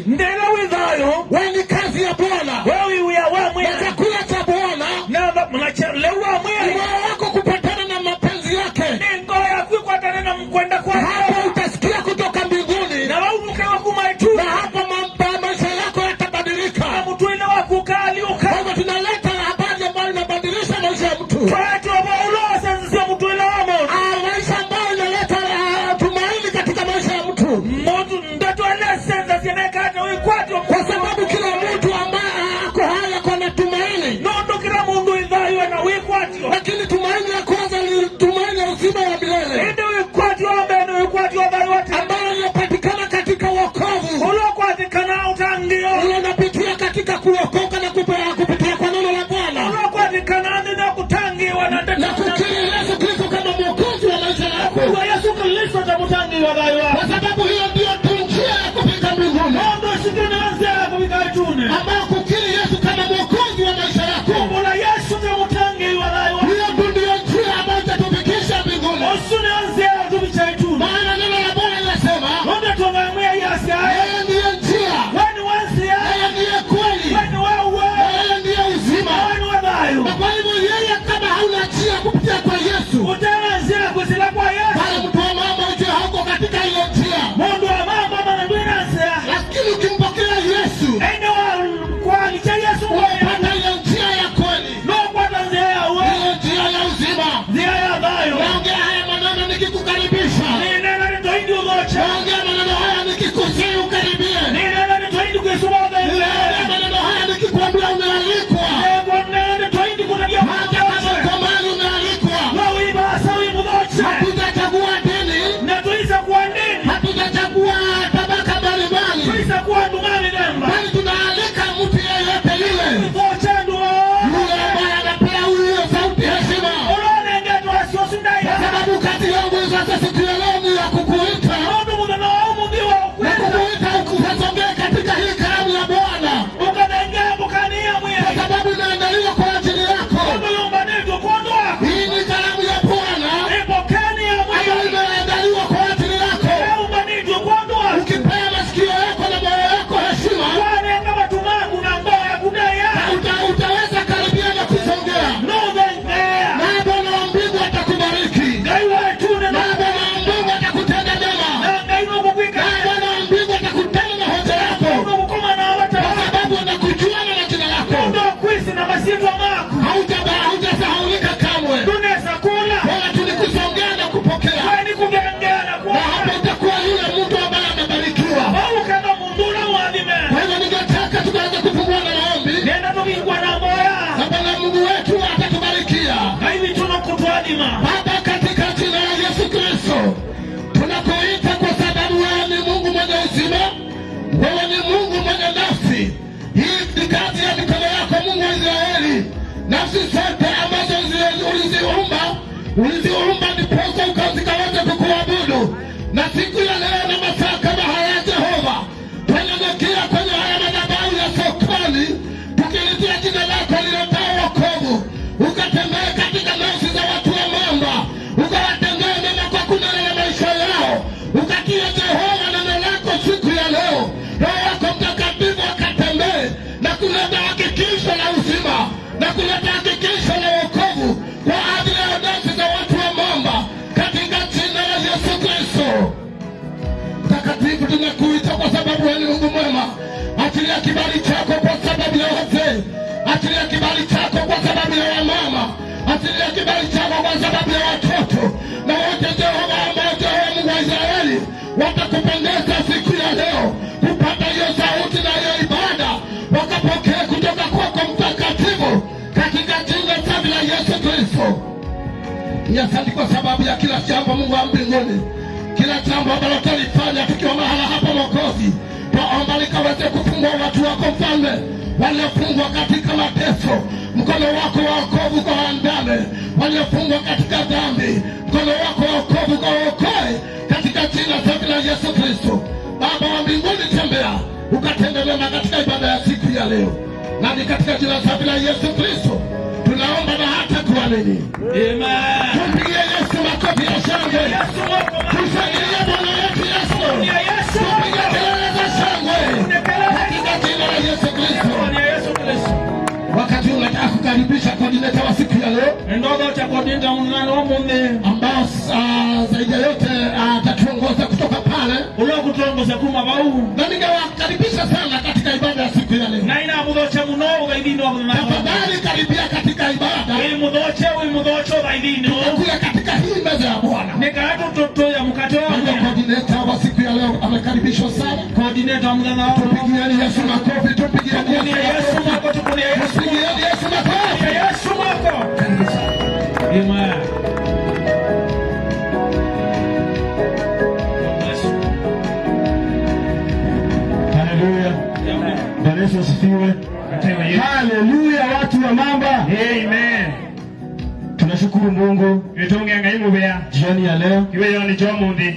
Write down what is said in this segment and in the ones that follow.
ndela widhayo weni kazi ya Bwana wewe uya wamwe na chakula cha Bwana na mnachelewa mwe moyo wako kupatana na mapenzi yake ningo ya kukwatana na mkwenda kwa hapo utasikia kutoka mbinguni na waunuke wa kumaitu na hapo maisha yako yatabadilika na mtu ile wa kukali uka kwa tunaleta habari ambayo inabadilisha maisha ya mtu kwa yetu wa ulo sasa sio mtu ile wa moto maisha ambayo inaleta tumaini katika maisha ya mtu ndoto ile sasa zinekata uikwati kwa sababu kila mtu ambaye ako haya kwa tumaini nondo kila mundu idhayo na uikwati lakini tumaini ya kwanza ni tumaini ya uzima wa milele ndio uikwati wa mbele uikwati wa dhayo ambayo inapatikana katika wokovu ulokuatikana utangio unapitia katika kuokoka na kupitia kwa neno la Bwana ulokuatikana na kutangiwa na kukiri Yesu Kristo kama mwokozi wa maisha yako kwa Yesu Kristo tamutangiwa dhayo kwa sababu hiyo ndio njia ya kufika mbinguni ndio sikunaanza kufika tune ambao kukiri Yesu kama mwokozi wa maisha yako kwa Yesu tamutangiwa dhayo hiyo ndio njia ambayo itatufikisha mbinguni usunaanza kuficha tune maana neno la Bwana linasema ndio tuangamia Yesu yeye ndiye njia wani wansi yeye ndiye kweli wani wewe yeye ndiye uzima wani wadhayo na kwa hivyo yeye kama hauna njia kupitia kwa Yesu utaanza kusila kwa Yesu pale mtu wa mama uje hauko katika hiyo njia mundu wa mama manduinansa lakini ukimpokea Yesu ene wa kwa licha Yesu unapata hiyo njia ya kweli no kwa tanzia wewe hiyo njia ya uzima njia ya dhayo naongea haya maneno nikikukaribisha nina nitoindi ugocha naongea maneno haya nikikusii ukaribie nina nitoindi kuisuwa dhayo naongea maneno haya nikikuambia umealikwa nina nitoindi kunagia hata kama kwa mali umealikwa wawiba sawi mugocha hatujachagua dini na tuisa kuwa nini hatujachagua tabaka mbalimbali tuisa kuwa ndumani demba bali tunaalika mtu yeyote yule ugocha nduo yule ambaye anapea huyo sauti heshima ulone ngetu asiosundai kwa sababu kazi yangu sasa siku ya leo ni ya kukuita mundu mudana wa umungiwa na kukuita ukasongea katika hii karamu ya Bwana ukanengea mukania mwe kwa sababu inaandaliwa kwa ajili yako mundu yumbanito kondo wako hii ni karamu ya Bwana ipokeni ya mwe ambayo imeandaliwa kwa ajili yako yumbanito kondo wako ukipea masikio yako na moyo wako heshima wanenga watumangu na mbao ya kudaya utaweza karibia na kusongea nudengea na Bwana wa mbingu atakubariki gaiwa tune na Bwana wa mbingu atakutenda mema na gaino kukwika na Bwana wa mbingu atakutenda na hoja yako mundu mukoma na wata kwa sababu anakujua na jina lako mundu kwisi na masito mako hautasahaulika kamwe tunesa kula wala tulikusongea na kupokea weni kugengea na na kuwa hapo utakuwa yule mtu ambaye amebarikiwa au kama mundula mwadime kwa hivyo ningetaka tukaanza kufungua na maombi nenda tukingwa na mboya na Bwana Mungu wetu atatubarikia na hivi tunakutwadima Baba katika jina la Yesu Kristo tunakuita kwa sababu wewe ni Mungu mwenye uzima wewe ni Mungu mwenye nafsi hii ni kazi ya mikono yako Mungu wa Israeli nafsi zote ambazo uliziumba ndiposa ukazikaweze kukuabudu na siku ya leo na masaa kama haya Jehova tunanyenyekea kwenye haya madhabahu ya sokoni tukilitia jina lako liletao wokovu ukatembee katika nafsi za watu wa mamba ukawatendee mema kwa kunena na maisha yao ukatie Jehova neno lako siku ya leo Roho wako Mtakatifu akatembee na kuleta hakikisho la uzima na kuleta hakikisho la wokovu kwa ajili ya nafsi za watu wa mamba katika jina la Yesu Kristo. Mtakatifu tunakuita kwa sababu wewe ni Mungu mwema. Achilia kibali chako kwa sababu ya wazee. Achilia kibali chako kwa sababu ya wamama. Achilia kibali chako kwa sababu ya watoto. Na wote Jehova ambao Jehova Mungu wa Israeli watakupendeza siku ya leo kupata hiyo sauti na hiyo ibada wakapokea kutoka kwako Mtakatifu katika jina safi la Yesu Kristo. Asante kwa sababu ya kila jambo Mungu wa mbinguni, kila jambo ambalo tulifanya tukiwa mahala hapa Mwokozi, twaomba likaweze kufungua watu wako Mfalme waliofungwa katika mateso, mkono wako wa wokovu kwa waandame, waliofungwa katika dhambi, mkono wako wa wokovu kwa waokoe katika jina safi la Yesu Kristo. Baba wa mbinguni, tembea ukatende mema katika ibada ya siku ya leo, na ni katika jina safi la Yesu Kristo tunaomba na hata kuamini. Amen. Tumpigie Yesu makofi ya shangwe. Tushangilie Bwana wetu Yesu. Tupige kelele za shangwe. Yesu Kristo. Kwa Yesu Kristo. Wakati unataka kukaribisha coordinator wa siku ya leo. Ndogo cha coordinator unano munde. Ambao zaidi yote atatuongoza kutoka pale. Ule kutuongoza kuma bau. Na ningewakaribisha sana katika ibada ya siku ya leo. Na ina mudhocha muno gaidino na. Tafadhali karibia katika ibada. Ili mudhocha gaidino. Kuja katika hii meza ya Bwana. Nikaatu toto ya mkate wa coordinator wa siku ya leo amekaribishwa sana. Coordinator mganga wao. Tupigieni Yesu makofi, tupigieni Yesu makofi, tupigieni Yesu makofi. Yesu makofi. Amen. Haleluya. Bwana Yesu asifiwe. Haleluya watu wa Mamba. Amen. Tunashukuru Mungu Nitonge ngaimu bea jioni ya leo iwe yoni jomundi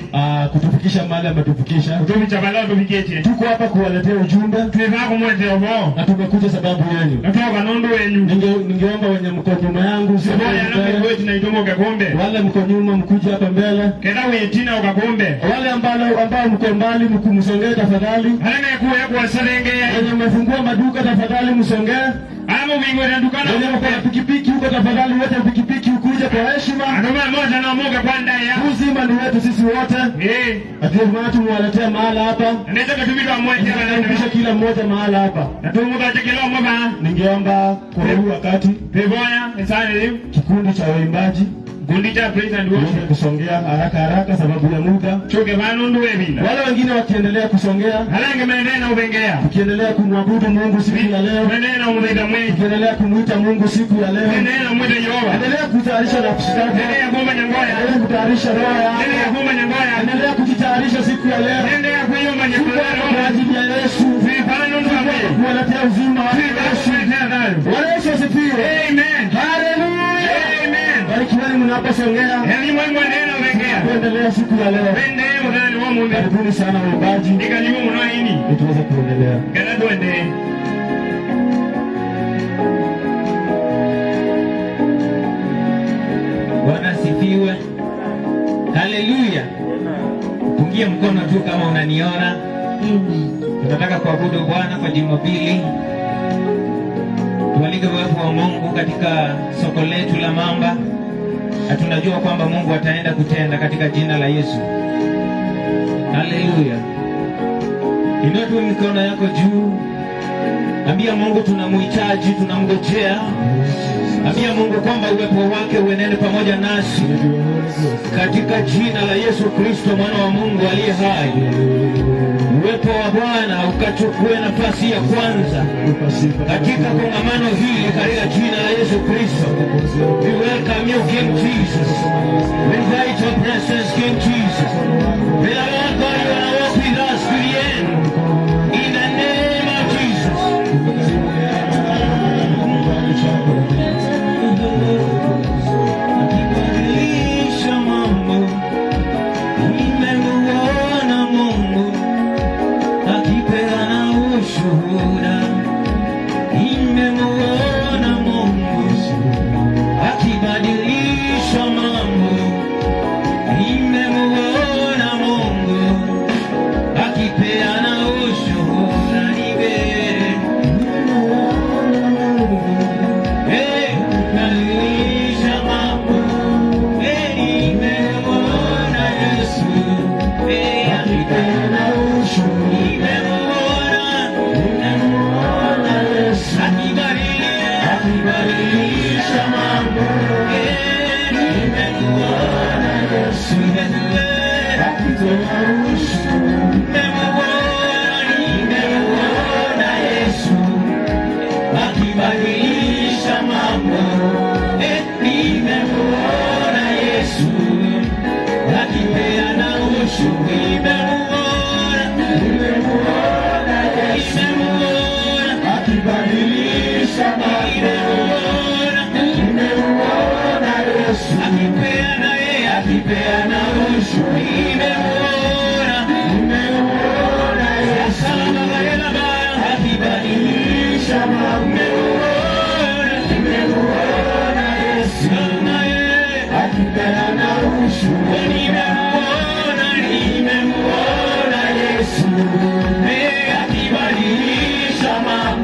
kutufikisha mahali ametufikisha. Kutuficha balao tufikietie. Tuko hapa kuwaletea ujumbe. Tunataka kumwete obo. Na tumekuja sababu yenu. Natoka nondo wenu. Ningeomba wenye mko nyuma yangu sio ya wewe tunaidomo ukakombe. Wale mko nyuma mkuje hapa mbele. Kenda wewe tina ukakombe. Wale ambao mko mbali mkumsongee tafadhali. Alenge kuwe kwa serenge. Wenye mmefungua maduka tafadhali msongee. Ama wingo na dukana. Wenye mko na pikipiki huko tafadhali wote pikipiki ukuje kwa heshima. Anoma moja na moga kwa ndani ya. Uzima ni wetu sisi wote. Atiye watu mwaletea mahala hapa. Anaweza kutumika mmoja kisha kila mmoja mahala hapa. Na tumuga kila mmoja. Ningeomba kwa huu wakati Peboya esale kikundi cha waimbaji Gundija praise and worship kusongea haraka sababu ya muda. Choke vanundu webila. Wale wengine wakiendelea kusongea. Halange maendelea ubengea. Tukiendelea kumwabudu Mungu siku ya leo. Endelea umuita Mungu. Tukiendelea kumuita Mungu siku ya leo. Endelea umuita Yehova. Endelea kutayarisha nafsi yako. Endelea kuomba nyangoya. Endelea kutayarisha roho yako. Endelea kuomba nyangoya. Endelea kujitayarisha siku ya leo. Endelea kuomba nyangoya. Kwa ajili ya Yesu. Vanundu wabili. Kuwaletea uzima wa Yesu. Bwana Yesu asifiwe. Amen. Haleluya. Amen. Barikiweni mnaposongea. Kuendelea siku ya leo. Karibuni sana waimbaji. Tuweze kuendelea. Bwana sifiwe. Haleluya. Pungia mkono tu kama unaniona. Tunataka kuabudu Bwana kwa Jumapili. Tualike uwepo wa Mungu katika soko letu la Mamba. Na tunajua kwamba Mungu ataenda kutenda katika jina la Yesu. Haleluya. Inua tu mikono yako juu. Ambia Mungu tunamhitaji, tunamngojea. Ambia Mungu kwamba uwepo wake uenende pamoja nasi katika jina la Yesu Kristo mwana wa Mungu aliye hai. Uwepo wa Bwana ukachukue nafasi ya kwanza katika kongamano hili katika jina la Yesu Kristo. We welcome you, King Jesus. We invite your presence, King Jesus. May the Lord God you wanna walk with us to the end. In the name of Jesus. Akibadilisha mambo, nimemuona Mungu akipeana ushuhuda. Nimemuona Mungu akibadilisha mambo. Nimemuona Mungu akipeana ushuhuda. Akibadilisha mambo. Nimemuona Yesu akipeana ushuhuda. Nimemuona Yesu akibadilisha mambo. Nimemuona Yesu akipeana ushuhuda. Nimemuona Yesu akibadilisha mambo. Nimemuona Yesu akipeana ushuhuda. Nimemuona Yesu akibadilisha mambo.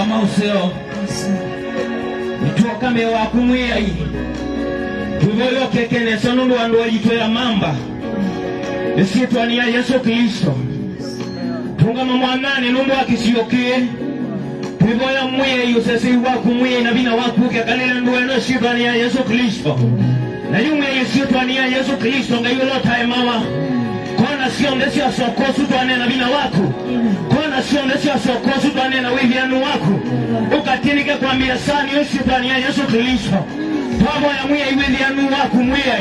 Mauseo nituoka mewa kumwia hii tuvoyo kekene sonundu wandu wajitwela mamba esitwania Yesu Kristo tungama mwanani numbu wakisiyokie tuvoya mwia hiyo sesi wakumwia na vina wakuke kalile nduweno esitwania Yesu Kristo na yumwia esitwania Yesu Kristo nga yulo taemawa kona siondesi ya sokosu tuwane na vina waku kona siondesi ya sokosu tuwane na wivianu waku ukatinike kwa miasani usitwania Yesu Kristo pamo ya mwia wivianu waku mwia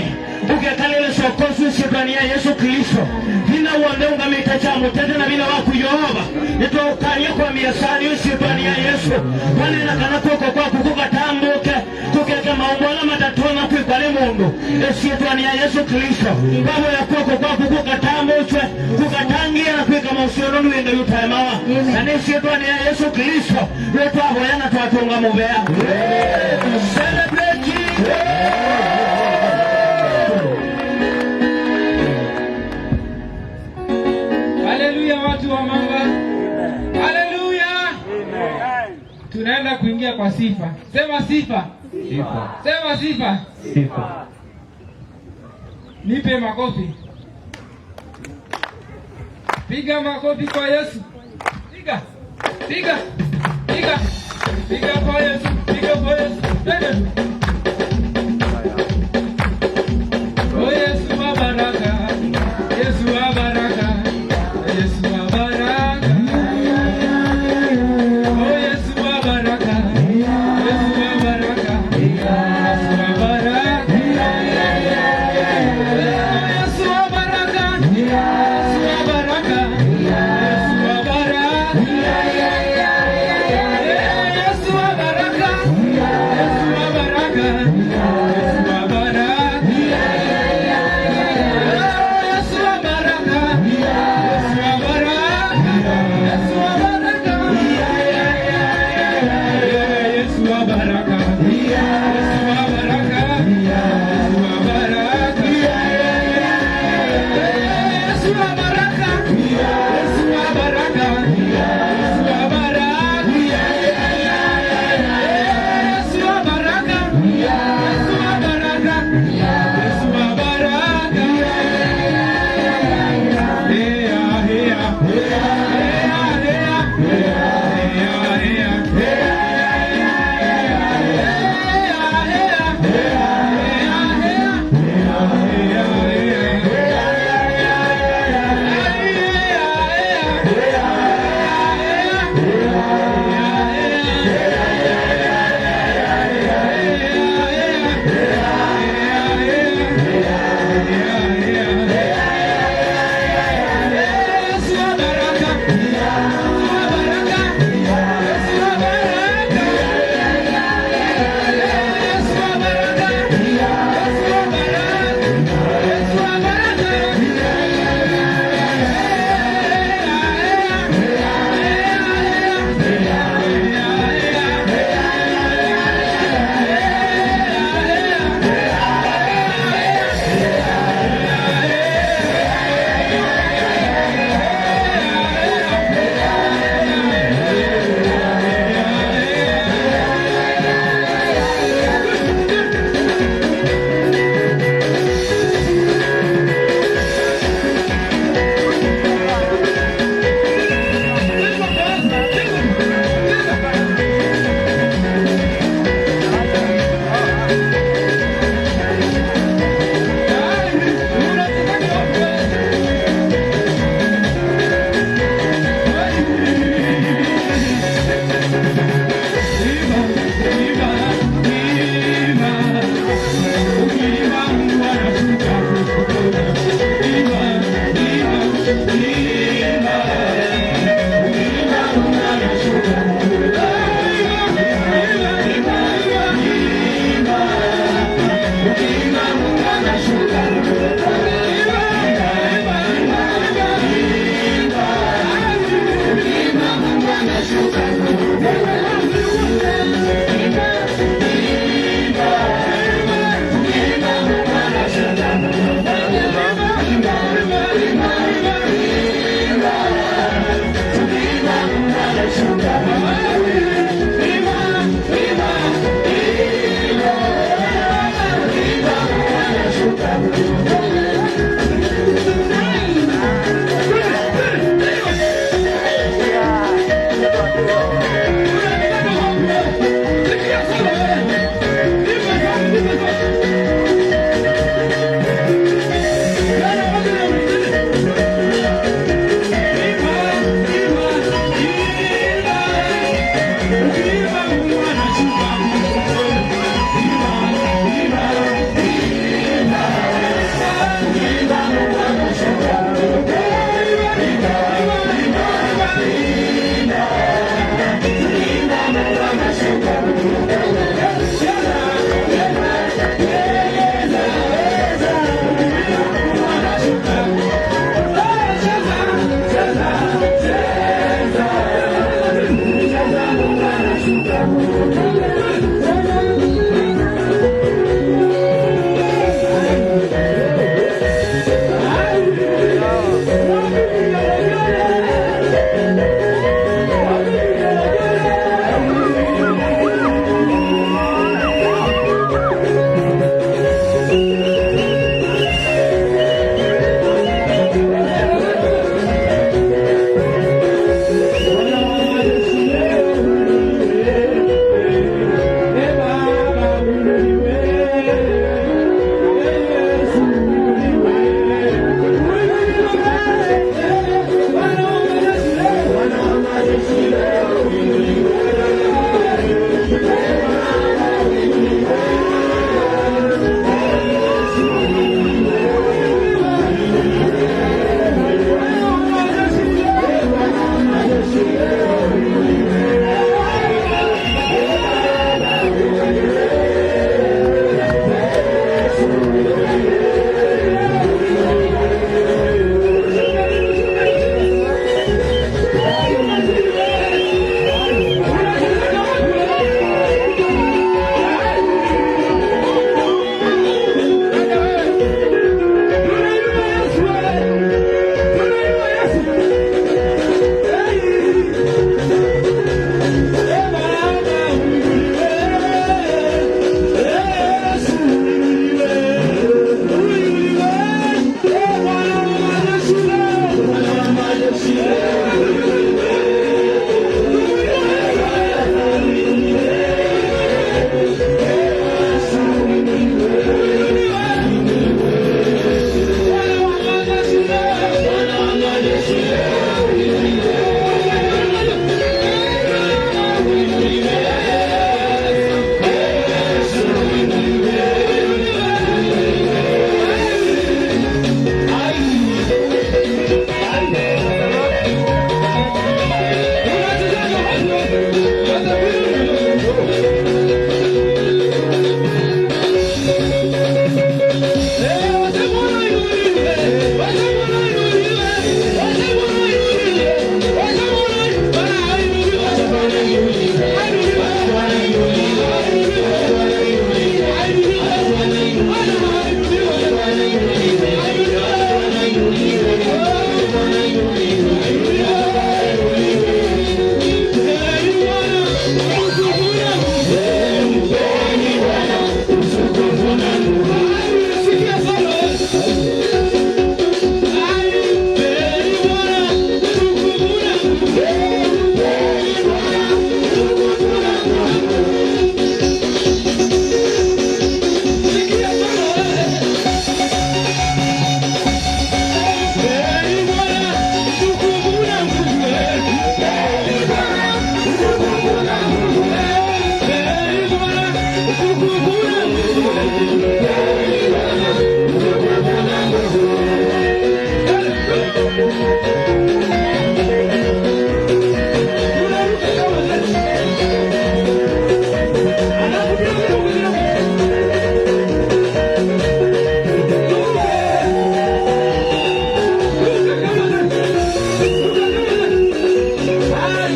ukekalele sokosu usitwania Yesu Kristo vina uonde ungamita cha mutete na vina waku Yehova nito ukania kwa miasani usitwania Yesu wane na kanakoko kwa kukukatambuke kukeke maumbola matatona kuikwale mundu usitwania Yesu Kristo pamo ya koko kwa kukukatambuke kukatangia na kuika mausionu nuenda yutaimawa na nisitwania Yesu Kristo wetu ahoyana tuwatunga mubea celebrate Jesus. Haleluya watu wa Mamba. Haleluya. Tunaenda kuingia kwa sifa. Sema sifa. Sifa. Sema sifa. Sifa. Nipe makofi. Piga makofi kwa Yesu. Piga. Piga. Piga. Piga kwa Yesu. Piga kwa Yesu. Oh Yesu wa baraka. Yesu wa baraka. Yesu wa baraka. Oh Yesu wa baraka. Yesu wa baraka. Yesu wa baraka. Yesu wa baraka. Yesu wa baraka. Yesu wa baraka. Yesu wa baraka. Yesu wa baraka.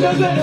Hey!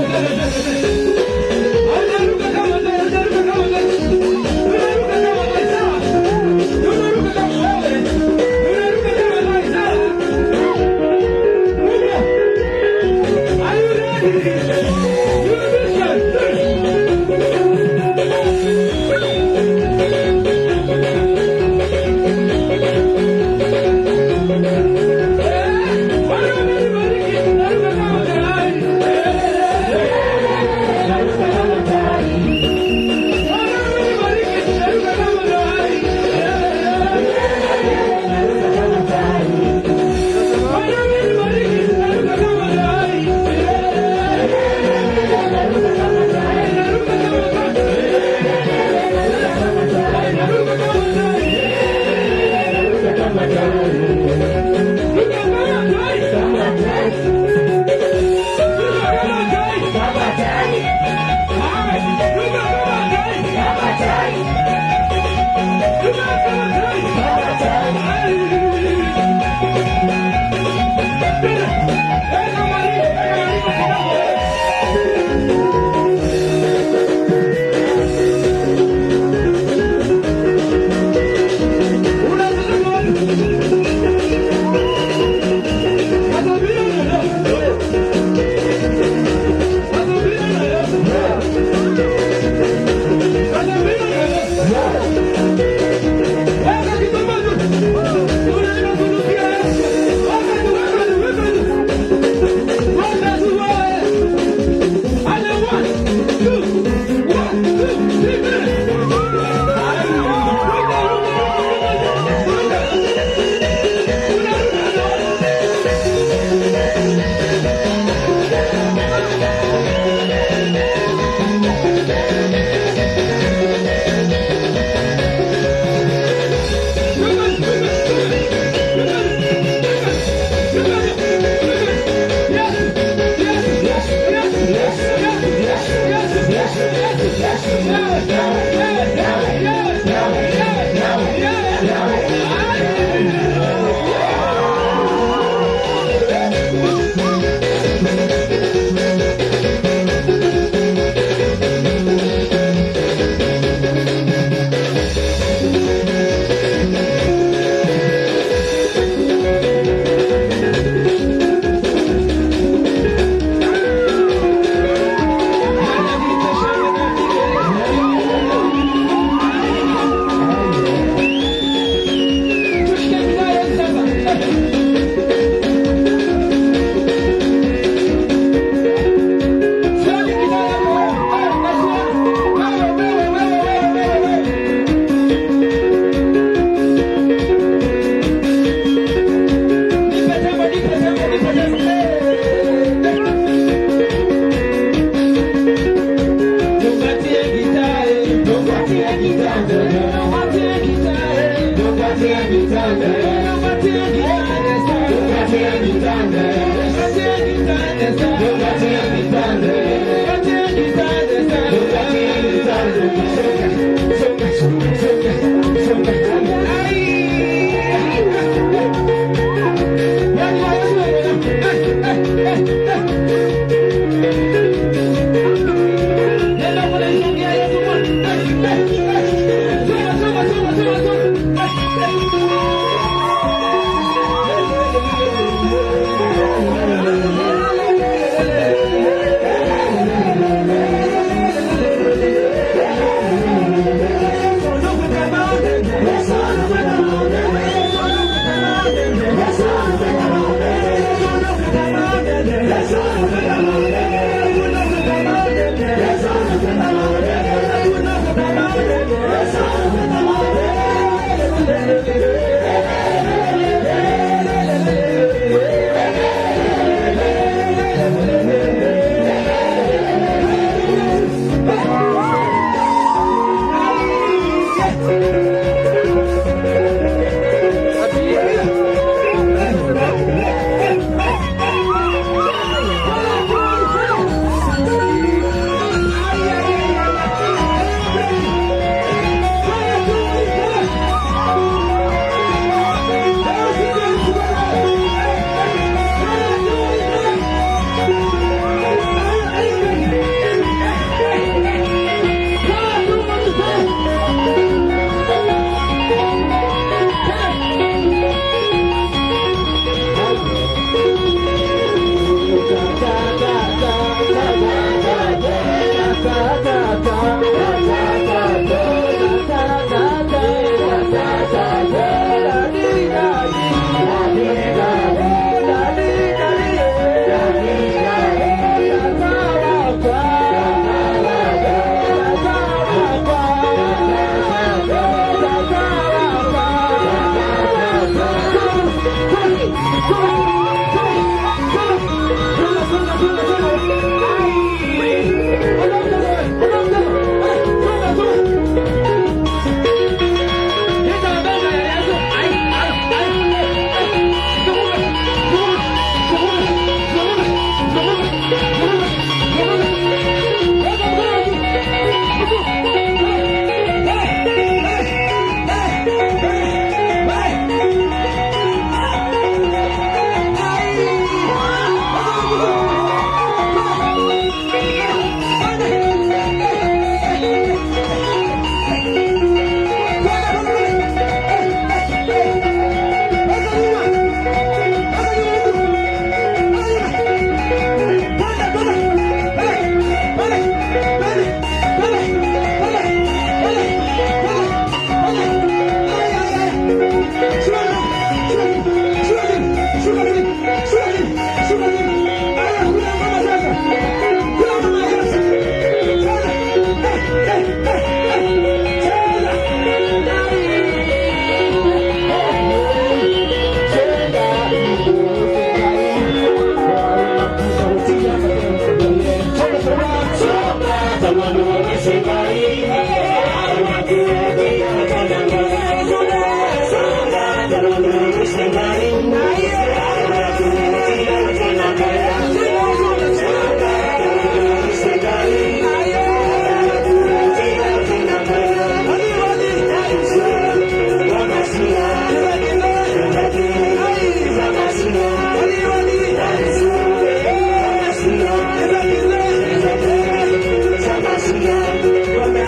Wame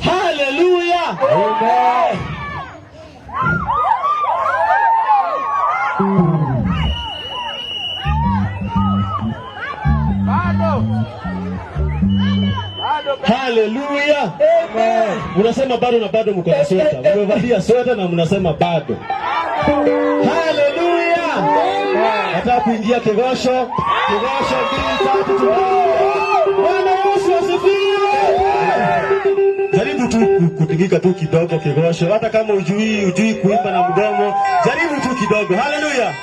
Hallelujah. Amen. Hallelujah. Amen. Mnasema bado na bado mko na sweta. Mmevalia sweta na mnasema bado. Hallelujah. Amen. Nataka kuingia kigosho. Kigosho 2 3 tu. Bwana Yesu asifiwe. Jaribu tu kutingika tu kidogo kigosho. Hata kama hujui kuimba na mdomo, jaribu tu kidogo. Hallelujah.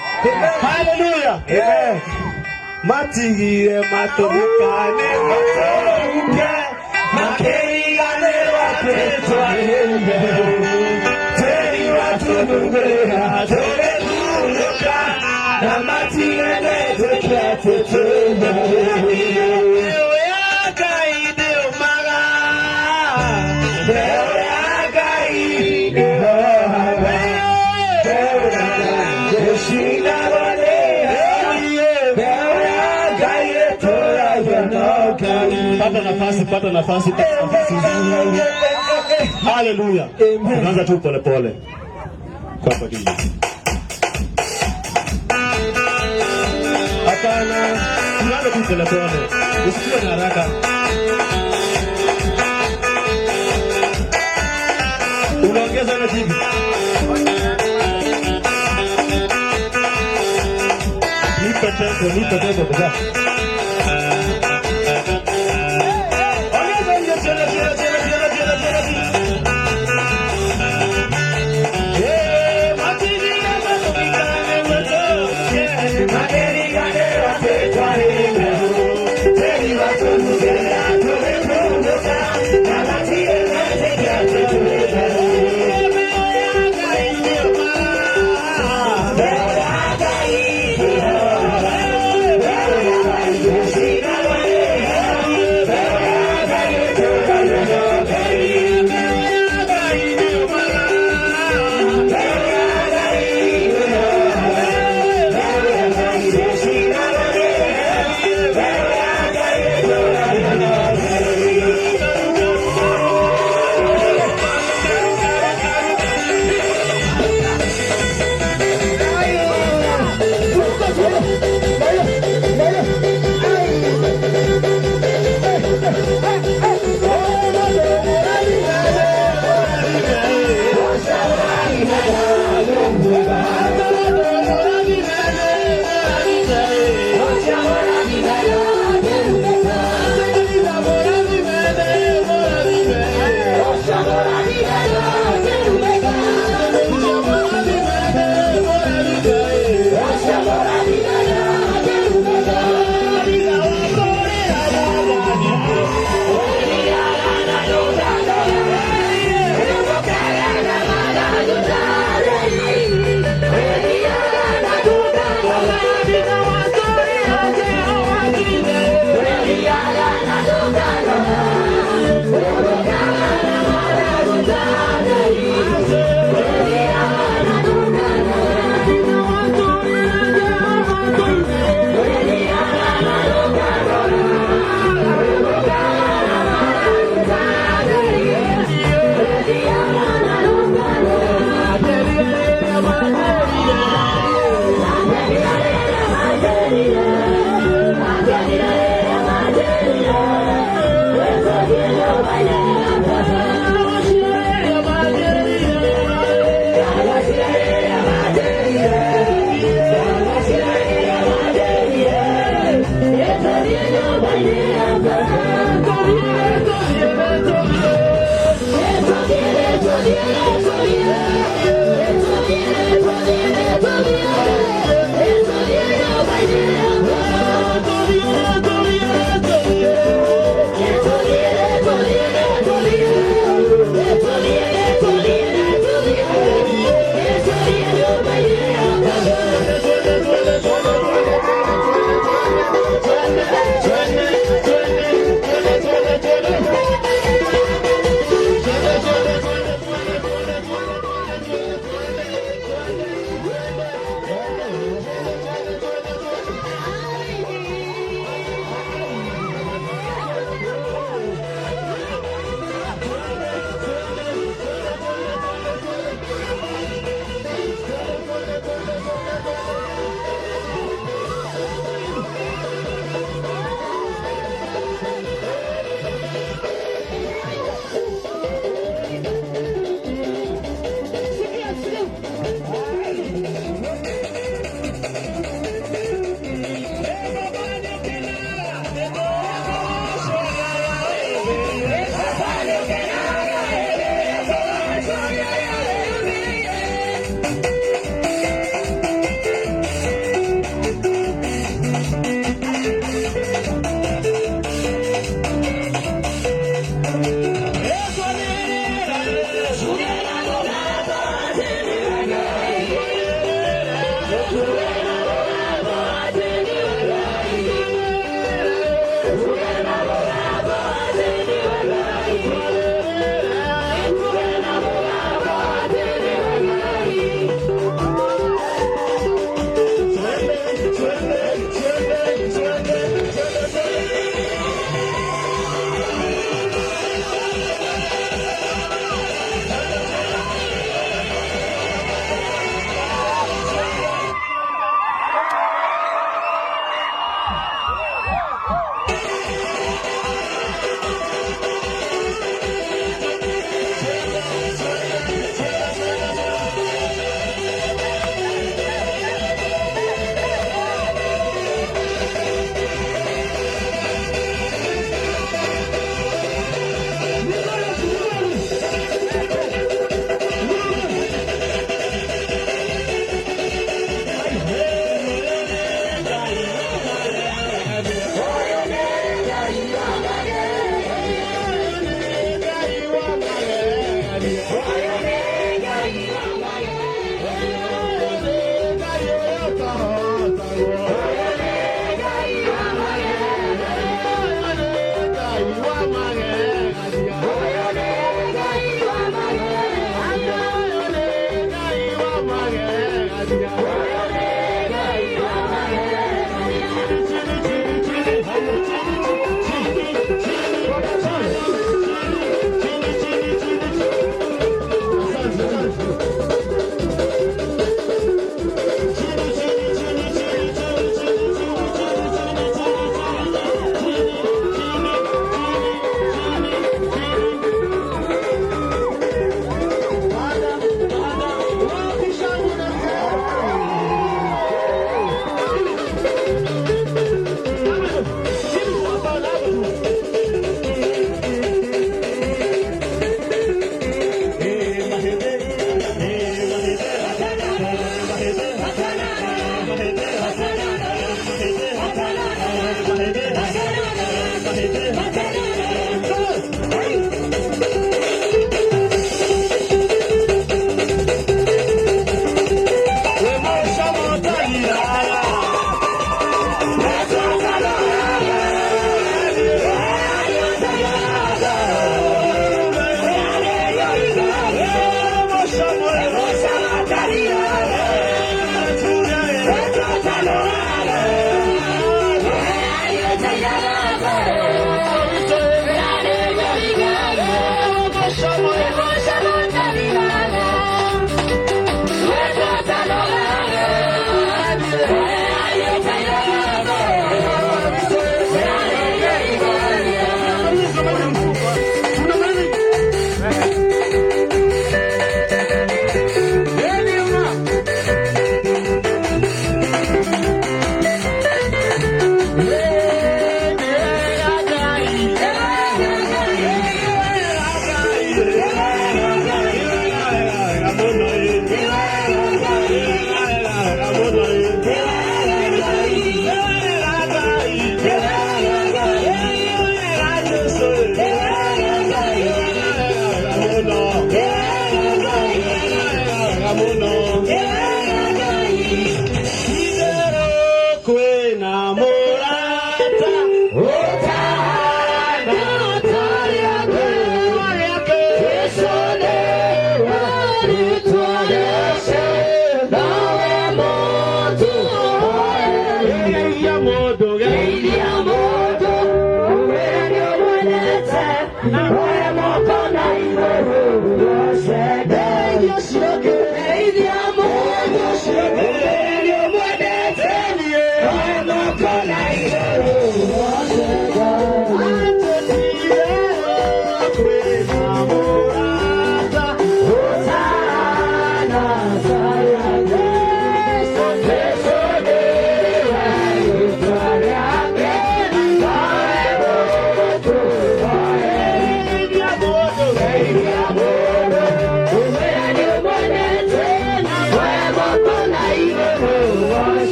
Hallelujah. Amen. Matigire matobukane matobuke makerigane watetwa hembe teri watubugera tereturuka na matigire teklatetuna Deo yakaide umaga Deo yakaide ohawe Deo yakaide shinabane Pata nafasi. Hallelujah. Tunaanza tu pole pole. Kwa bidii. Hapana, tunaanza tu pole pole. Usiwe na haraka. Nipe bebe baba.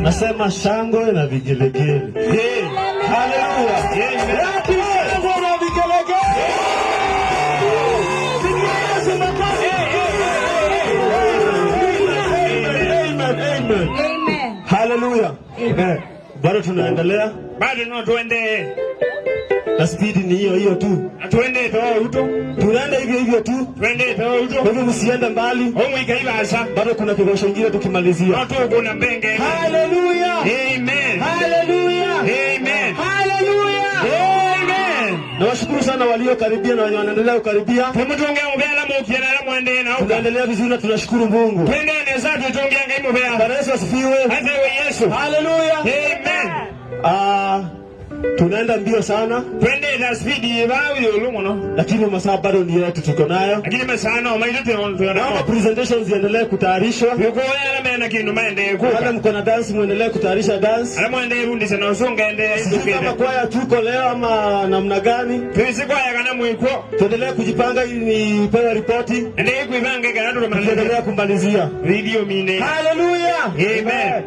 Nasema shangwe na vigelegele. Haleluya. Wapi shangwe na vigelegele? Amen. Haleluya. Bado tunaendelea. Bado no tuende. Na speed ni hiyo tu. Tuende toa uto. Tunaenda hivyo tu. Tuende toa uto. Kwa hivyo msiende mbali. Homu ikaibasha. Bado kuna kibosho kingine tukimalizia. Watu kuna mbenge. Haleluya. Amen. Haleluya. Amen. Haleluya. Amen. Nawashukuru sana waliokaribia na wanaendelea kukaribia. Tumutongea ubela mukiana na mwende na uka. Tunaendelea vizuri na tunashukuru Mungu. Twende neza tutongea ngai mubea. Bwana Yesu asifiwe. Asifiwe Yesu. Haleluya. Amen. Tunaenda mbio sana. Twende na speed bao yolo mono. Lakini masaa bado ni yetu tuko nayo. Lakini masaa na maito tunaona. Naomba presentations ziendelee kutayarishwa. Yuko yale mena kindu maende ku. Hata mko na dance muendelee kutayarisha dance. Ala mwende rundi sana usonga ende. Kama kwaya tuko leo ama namna gani? Tuisi kwaya kana mwiko. Tuendelee kujipanga ili nipewe ripoti. Ende kuivange kana tuendelee kumalizia. Video mine. Haleluya. Amen.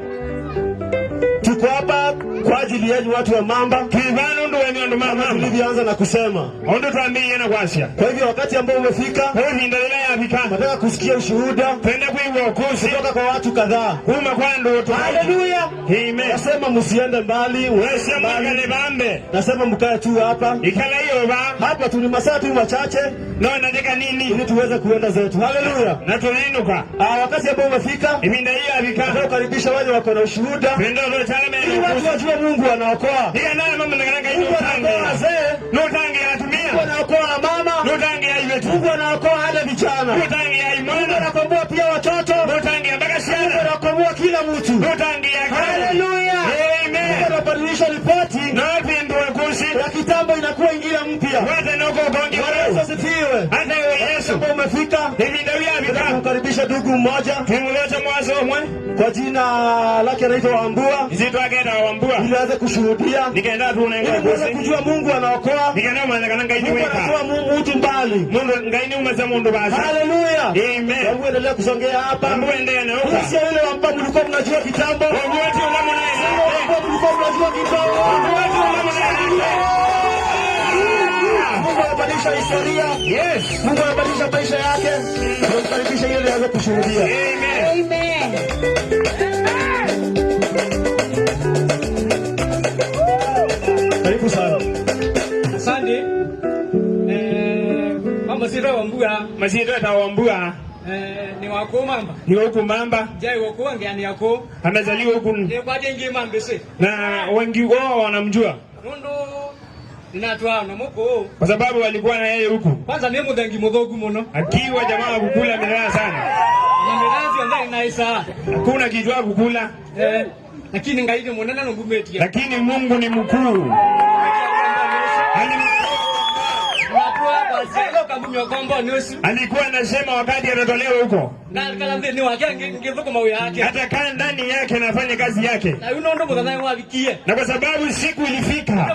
Tuko hapa kwa ajili yenu watu wa Mamba. Kivano ndo wenye ndo mama. Tulivyoanza na kusema. Ondo tuambie na kwasia. Kwa hivyo wakati ambao umefika, hodi ndalila ya vika. Nataka kusikia ushuhuda. Twende kuiwa kusi. Kutoka kwa watu kadhaa. Kuma kwando tu. Haleluya. Amen. Nasema msiende mbali, wewe mbali bambe. Nasema mkae tu hapa. Ikala hiyo ba. Hapa tu ni masaa tu machache. No nataka nini? Ili tuweze kuenda zetu. Haleluya. Na tunainuka. Wakati ambao umefika, ibinda hiyo ya vika. Tunakaribisha wale wako na ushuhuda. Twende ndo chale watu wajua Mungu anaokoa. Hiyo nayo mama ndio hiyo tangi. No tangi anatumia. Mungu anaokoa mama. No tangi ya iwetu. Mungu anaokoa hata vijana. No tangi ya imwana. Mungu anakomboa pia watoto. No tangi ya mpaka shida. Mungu anakomboa kila mtu. No tangi ya gari. Haleluya. Amen. Mungu anabadilisha ripoti. Na pindu kusi. Ya kitambo inakuwa ingine mpya. Wote noko gongi wale. Yesu asifiwe. Hata Yesu. Hapo umefika. Hivi ndio ya vita. Kumkaribisha ndugu mmoja. Tumuleta mwanzo mwe. Kwa jina lake anaitwa Wambua. Zito agenda Wambua. Ili aweze kushuhudia. Nikaenda tu na ngao kusi. Kujua Mungu anaokoa. Nikaenda maana ngaini weka. Mungu mtu mbali. Mungu ngaini umeza mundu basi. Haleluya. Amen. Mungu endelea kusongea hapa. Mungu endelea na huko. Sio yule ambao mlikuwa mnajua kitambo. Mungu wetu unamwona yeye. Mlikuwa mnajua kitambo. Mungu wetu unamwona yeye. Mungu anabadilisha historia. Yes. Mungu anabadilisha maisha yake. Tunamkaribisha yule aweze kushuhudia. Amen. Amen. Karibu sana. Asante. Mama Sira Wambua. Masiro ta Wambua. Ni wako Mamba. Ni wako Mamba. Jai wako ngani yako. Amezaliwa huku. Ni kwa dengi Mamba sasa. Na wengi wao wanamjua. Nondo ninatwa na moko. Kwa sababu walikuwa na yeye huku. Kwanza ni mudhangi mudhogu muno. Akiwa jamaa kukula milaa sana. Na mirazi ndani na isa. Hakuna kijua kukula. Lakini ngaidi mwanana ngumetia. Lakini Mungu ni mkuu. Alikuwa anasema wakati anatolewa huko. Hata kaa ndani yake nafanya kazi yake. Na kwa sababu siku ilifika. Ndio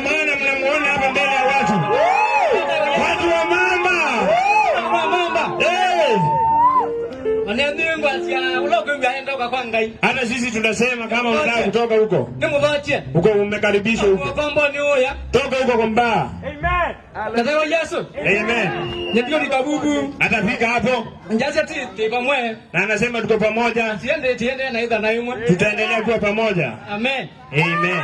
maana mnamuona hapa mbele ya watu. Watu wa Mamba. ndoka kwa ngai. Hata sisi tunasema kama unataka kutoka huko. Nimuvache. Huko umekaribishwa huko. Kwamba ni oya. Toka huko kwa mbaa. Amen. Kaza Yesu. Amen. Ndio ni babubu. Atafika hapo. Njaza ti pamoja. Na anasema tuko pamoja. Tiende na idha na yumwe. Tutaendelea kuwa pamoja. Amen. Amen.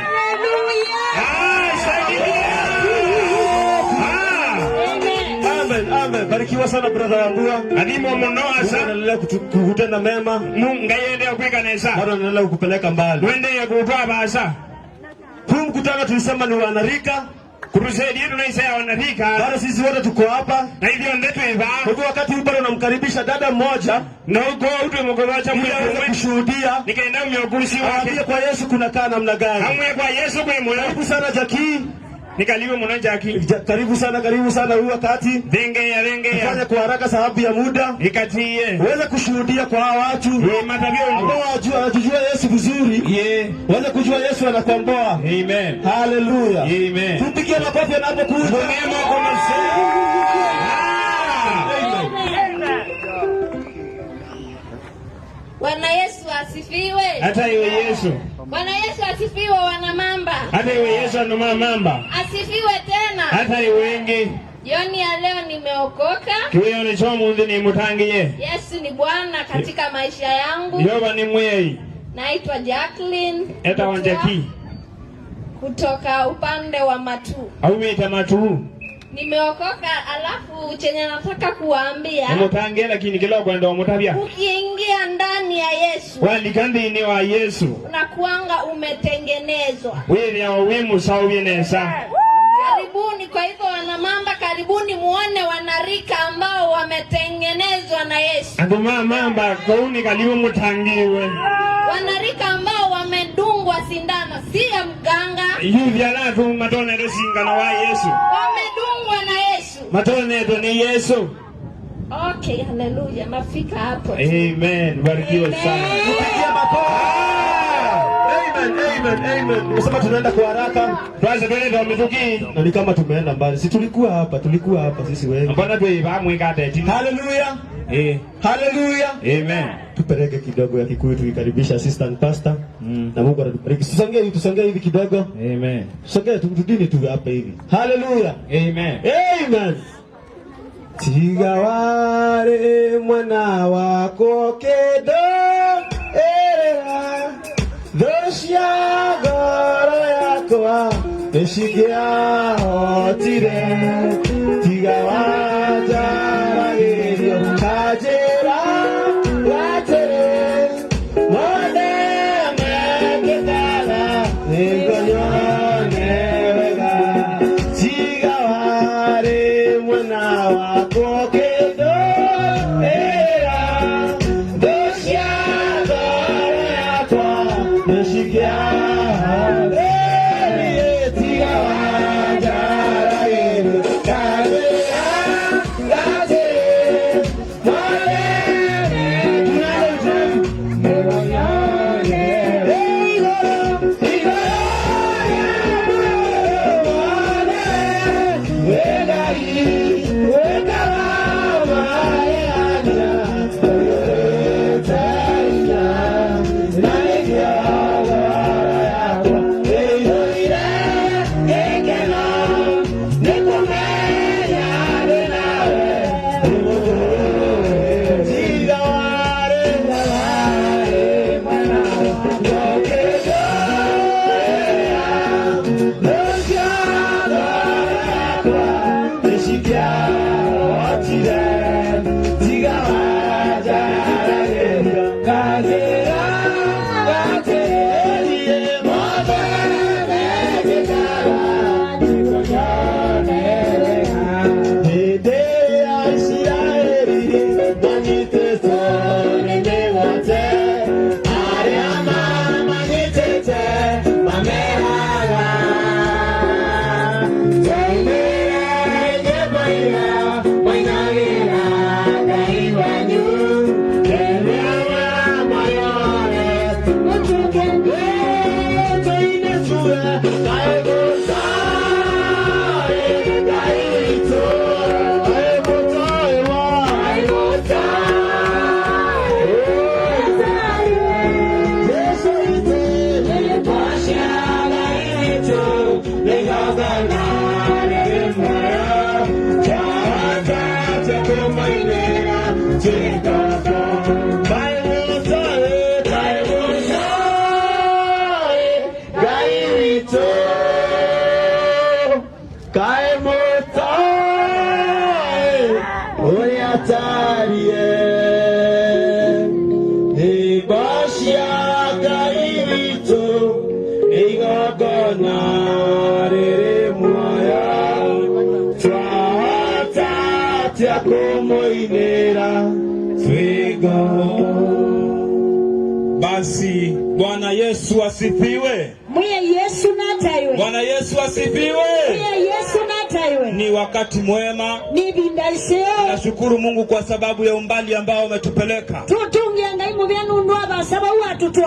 Amen. Barikiwa sana brother Wambua. Adimo mnoa sana. Anaendelea kutenda mema. Mungu ngaende kuika nesa. Bado anaendelea kukupeleka mbali. Twende ya kutoa basa. Huu mkutano tulisema ni wanarika. Crusade yetu naisa ya wanarika. Bado sisi wote tuko hapa. Na hivyo ndetu hiva. Kwa hivyo wakati huu bado namkaribisha dada mmoja. Na huko utu mkogocha mwezi kushuhudia. Nikaenda myokurusi wake. Aambie kwa Yesu kunakaa namna gani. Amwe kwa Yesu kwa moyo. Karibu sana Jackie. Nikaliwe mwana Jackie. Karibu sana huu wakati. Denge ya. Fanya kwa haraka sababu ya muda. Nikatie. Uweze kushuhudia kwa watu. Ambao wanajua Yesu vizuri. Uweze kujua Yesu anakomboa. Amen. Hallelujah. Amen. Tupigie makofi anapokuja. Neema kwa Masihi. Bwana Yesu asifiwe. Hata iwe Yesu. Bwana Yesu asifiwe wana mamba. Hata iwe Yesu ana mamba. Asifiwe tena. Hata iwe wengi. Jioni ya leo nimeokoka. Kiwe ni chomo ndini mutangiye. Yesu ni Bwana katika maisha yangu. Yoba ni mwei. Naitwa Jacqueline. Eta wanjaki. Kutoka upande wa Matu. Aumeita Matu. Nimeokoka alafu chenye nataka kuwaambia. Mutangiye lakini kila kwenda mutabia. Ukiingia ndani ya Yesu. Walikandi ni wa Yesu. Unakuanga umetengenezwa. Wewe ya wimu sawi nesa. Karibuni kwa hivyo wanamamba, karibuni muone wanarika ambao wametengenezwa na Yesu. Anduma mamba kauni kaliwe mutangiwe. Wanarika ambao wamedungwa sindano, si ya mganga. Yuvi alatu matone dosingana wa Yesu. Wamedungwa na Yesu. Matone do ni Yesu. Okay, hallelujah. Nafika hapo. Amen. Barikiwe sana. Tupigie makofi. Amen. Unasema tunaenda kwa haraka. Tuanze twende tumetuki. Na ni kama tumeenda mbali. Si tulikuwa hapa sisi wengi. Mbona tuiva mwikate tini. Hallelujah. Hallelujah. Amen. Tupeleke kidogo ya Kikuyu tuikaribisha assistant pastor. Na Mungu atatubariki. Tusongee hivi kidogo. Amen. Tusongee turudini tu hapa hivi. Hallelujah. Amen. Tigaware mwana wako kedo era doshia goro yako eshikia otire tigawaja ragerio kajera latere mone meketara negonyone vega tigaware mwana wako kedo era doshia goro yako eshikia Basi Bwana Yesu asifiwe. Bwana Yesu asifiwe. Ni wakati mwema. Nashukuru Mungu kwa sababu ya umbali ambao umetupeleka.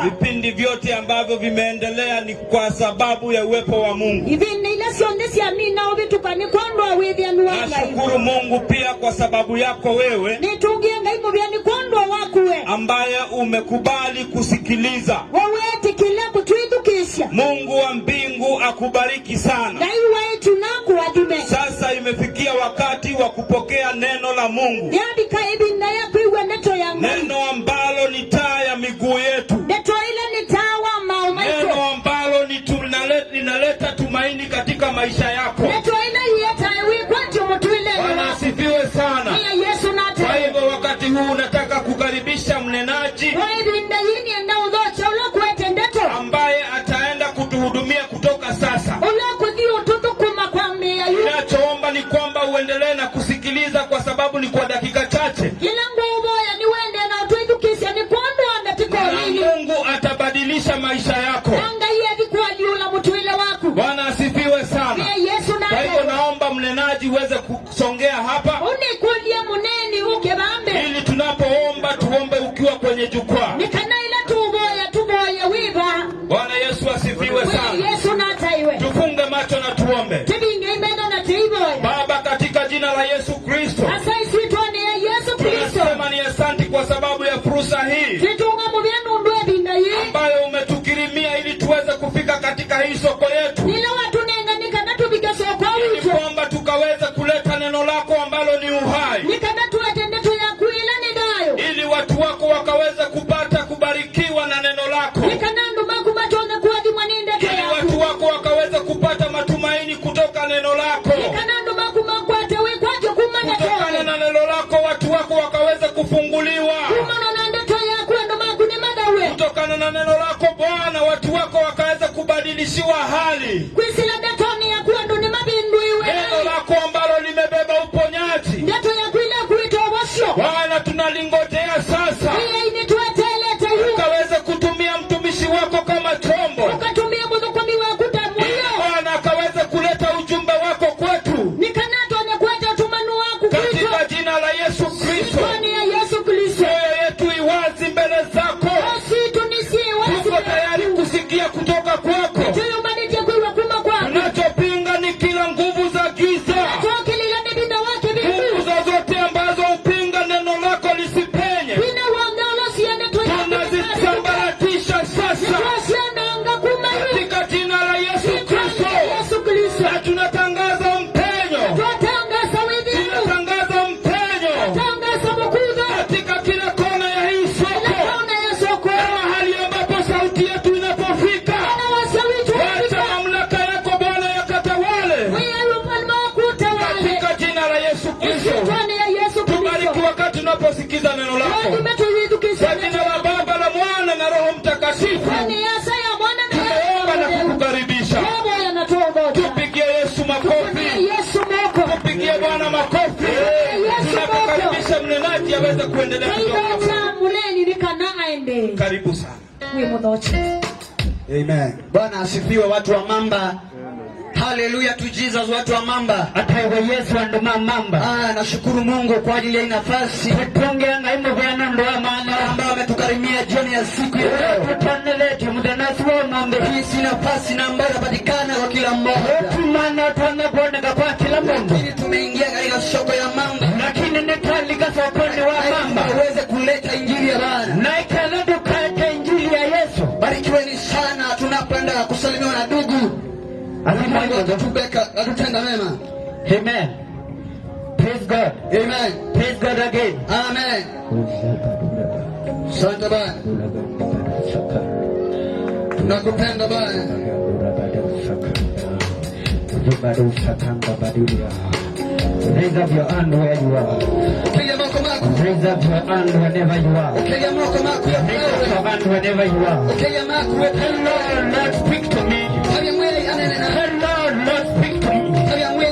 Vipindi vyote ambavyo vimeendelea ni kwa sababu ya uwepo wa Mungu. Nashukuru Mungu pia kwa sababu yako wewe ambaye umekubali kusikiliza. Mungu wa mbingu akubariki sana. Sasa imefikia wakati wa kupokea neno la Mungu. Neno ambalo ni taa ya miguu yetu. Neno ambalo linaleta tumaini katika maisha yako. Bwana asifiwe sana. Kwa hivyo wakati huu nataka kukaribisha mnenaji ambaye ataenda kutuhudumia kutoka sasa. Ninachoomba ni kwamba uendelee na kusikiliza kwa sababu ni kwa dakika chache. Na Mungu atabadilisha maisha yako. Bwana asifiwe sana. Kwa hivyo naomba mnenaji uweze kusongea hapa ili tunapoomba tuombe ukiwa kwenye jukwaa. Bwana Yesu asifiwe sana. Tufunge macho na tuombe. Baba, katika jina la Yesu Kristo, tunasema ni asante kwa sababu ya fursa hii ambayo umetukirimia ili tuweze kufika katika hii soko yetu, ili kwamba tukaweza kuleta neno lako ambalo ni uhai, ili watu wako wakaweza kupata kubarikiwa na neno lako, ili watu wako wakaweza kupata matumaini kutoka neno lako. Kutokana na neno lako watu wako wakaweza kufunguliwa. Kutokana na neno lako Bwana watu wako wakaweza kubadilishiwa hali. Neno lako ambalo limebeba uponyaji Bwana tunalingojea sasa. Ukaweza kutumia mtumishi wako kama chombo, Bwana akaweza kuleta ujumbe wako kwetu katika jina la Yesu Kristo. Mioyo yetu iwazi mbele zako, tuko tayari kusikia kutoka kwako. Tunachopinga ni kila nguvu za giza, nguvu zozote ambazo upinga neno lako lisipenye, tunazisambaratisha sasa katika jina la Yesu Kristo. Na tunatangaza mpenyo, tunatangaza mpenyo katika kila kona ya hii soko, mahali ambapo sauti yetu inapofika. Wacha mamlaka yako Bwana yakatawale katika jina la Yesu Kristo. Tubariki wakati tunaposikiza neno lako, kwa jina la Baba, la Mwana na Roho Mtakatifu tumeomba na kukukaribisha. Tupigie Yesu makofi, tupigie Bwana makofi. Tunapokaribisha mnenaji aweze kuendelea kutoka. Karibu sana. Amen. Bwana asifiwe watu wa Mamba. Hallelujah to Jesus watu wa Mamba. Ataiwa Yesu ando Mamba. Nashukuru Mungu kwa ajili ya nafasi ambao ametukarimia jioni ya siku ya leo. Hii si nafasi na ambayo inapatikana kwa kila mmoja. Lakini tumeingia katika soko ya Mamba, uweze kuleta injili ya Bwana. Barikiweni sana tunapoenda kusalimiwa na ndugu. Atutenda mema. Amen. Praise God. Amen. Praise God again. Amen. Asante Bwana. Tunakupenda Bwana. Raise up your hand where you are. Raise up your hand whenever you are. Raise up your hand whenever you are. Hello, Lord, speak to me. Hello, Lord, speak to me.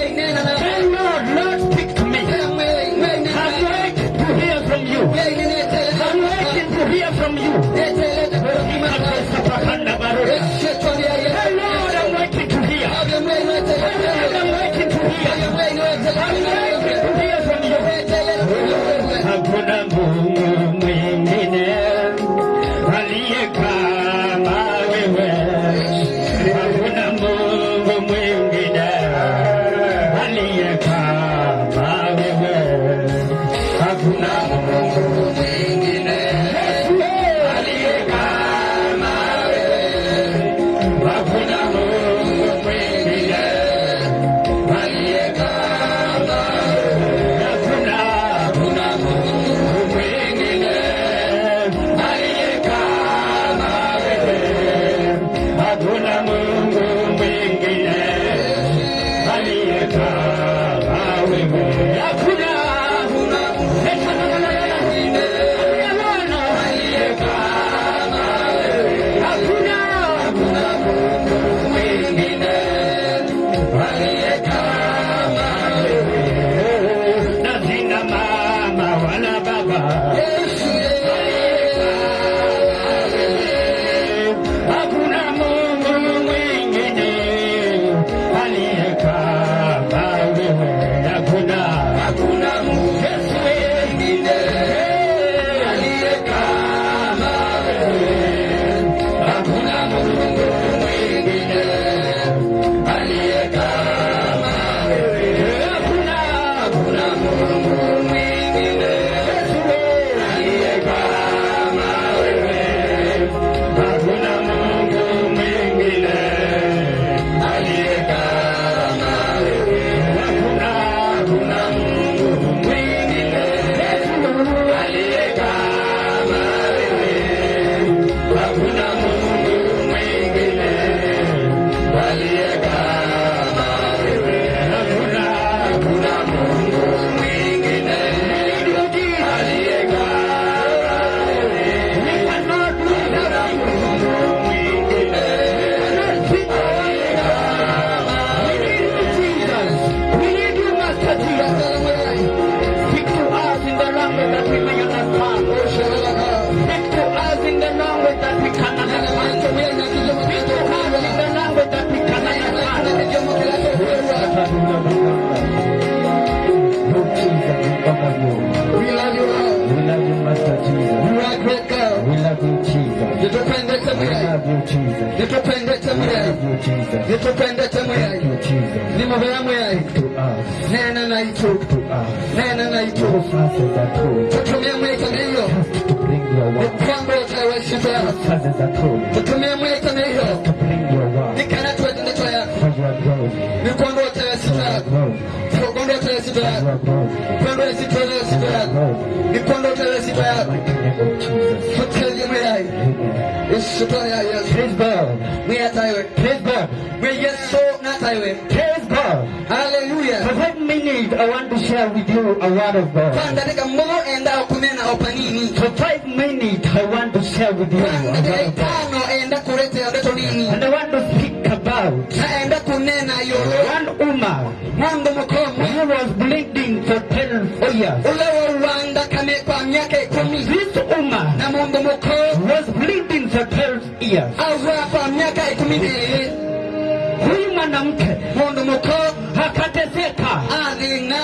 Hello, Lord, speak to me. I'm waiting to hear from you. I'm waiting to hear from you. Hey, Lord, I'm waiting to hear. I'm waiting to hear. I'm waiting to hear from you. Hakuna Mungu mwingine aliye kama wewe. Hakuna Mungu mwingine aliye kama wewe. Hakuna Mungu mwingine aliye kama wewe. Hakuna Mungu mwingine aliye kama wewe. Hakuna Mungu mwingine aliye kama wewe. Hakuna Mungu mwingine aliye kama wewe. Hakuna Nazina mama wala baba. Hakuna Mungu mwingine aliye kama wewe. Hakuna Mungu mwingine aliye kama wewe. Hakuna Mungu mwingine aliye kama wewe. Hakuna Mungu mwingine aliye kama wewe. Hakuna Mungu mwingine aliye kama wewe. Hakuna Mungu mwingine aliye kama wewe. Hakuna Mungu mwingine aliye kama wewe. Hakuna Mungu mwingine aliye kama wewe. We cannot do without you. Mwingine aliye kama wewe. We need you, Master Jesus. Speak to us in the language that we may understand. Speak to us in the language that we can understand. Speak to us in the language that we can understand. Lord Jesus, we honor you. We love you, Lord. We love you, Master Jesus. You are great God. We love you, Jesus. Nitupendeze We mwe. love you, Jesus. Nitupendeze We mwe. love you, Jesus. Nitupendeze Thank mwe. you, Jesus. Nimubera mwe. To us. Nena na itu. To us. Nena na itu. To us as a tool. Tutumie mwito hiyo. Just to bring your word. Mpango utawashika. Us as a tool. Tutumie mwito hiyo. To bring your word. Nikana tuweze ndoto yako. For your glory. Mikondo For utawashika. your glory. Mikondo utawashika. For your glory. Mikondo utawashika. Mikondo utawashika. Mighty name of Jesus. Tuteleze mwe. Amen. Ishito ya Yesu. Praise God. Mwe atawe. Praise God. Mwe Yesu na atawe. Praise God. Hallelujah. For 5 minutes, I want to share with you a word of God. Kwanza katika mmoja enda kumena opanini. For 5 minutes, I want to share with you a Kwanza word katika of God. tano enda kulete ndoto nini. And I want to speak about Naenda kunena yolo. one woman Mungu mkomo. who was bleeding for 12 years. Ule wa Rwanda kame kwa miaka 10. This woman Na Mungu mkomo. was bleeding for 12 years. Au kwa miaka 10. Huyu mwanamke Mungu mkomo. akateseka. Alina.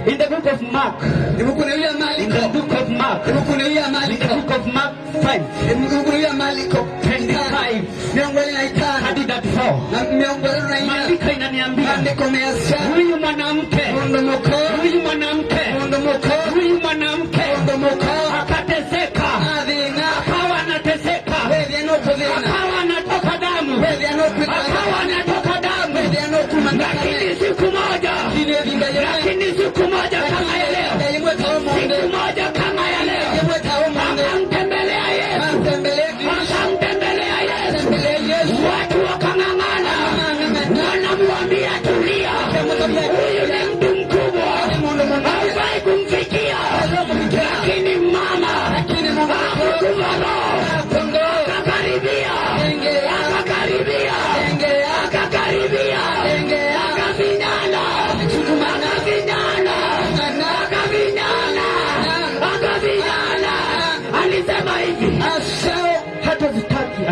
In the book of Mark, Ibukunulia in the Maliko. book of Mark, Ibukunulia in the Maliko. book of Mark 5, Ibukunulia Maliko. 25, Miongoni na itano. hadi that 4. Na miongoni na ina. Maandiko inaniambia Maandiko measha. huyu mwanamke, Mungu mkomo. huyu mwanamke, Mungu mkomo. huyu mwanamke Mungu mkomo. akateseka, Alina. akawa anateseka, Wewe anokuvina. akawa anatoka damu, Wewe anokuvina. akawa anatoka damu. Wewe anokumanda. Lakini siku moja, Lakini lakini siku moja kama ya leo,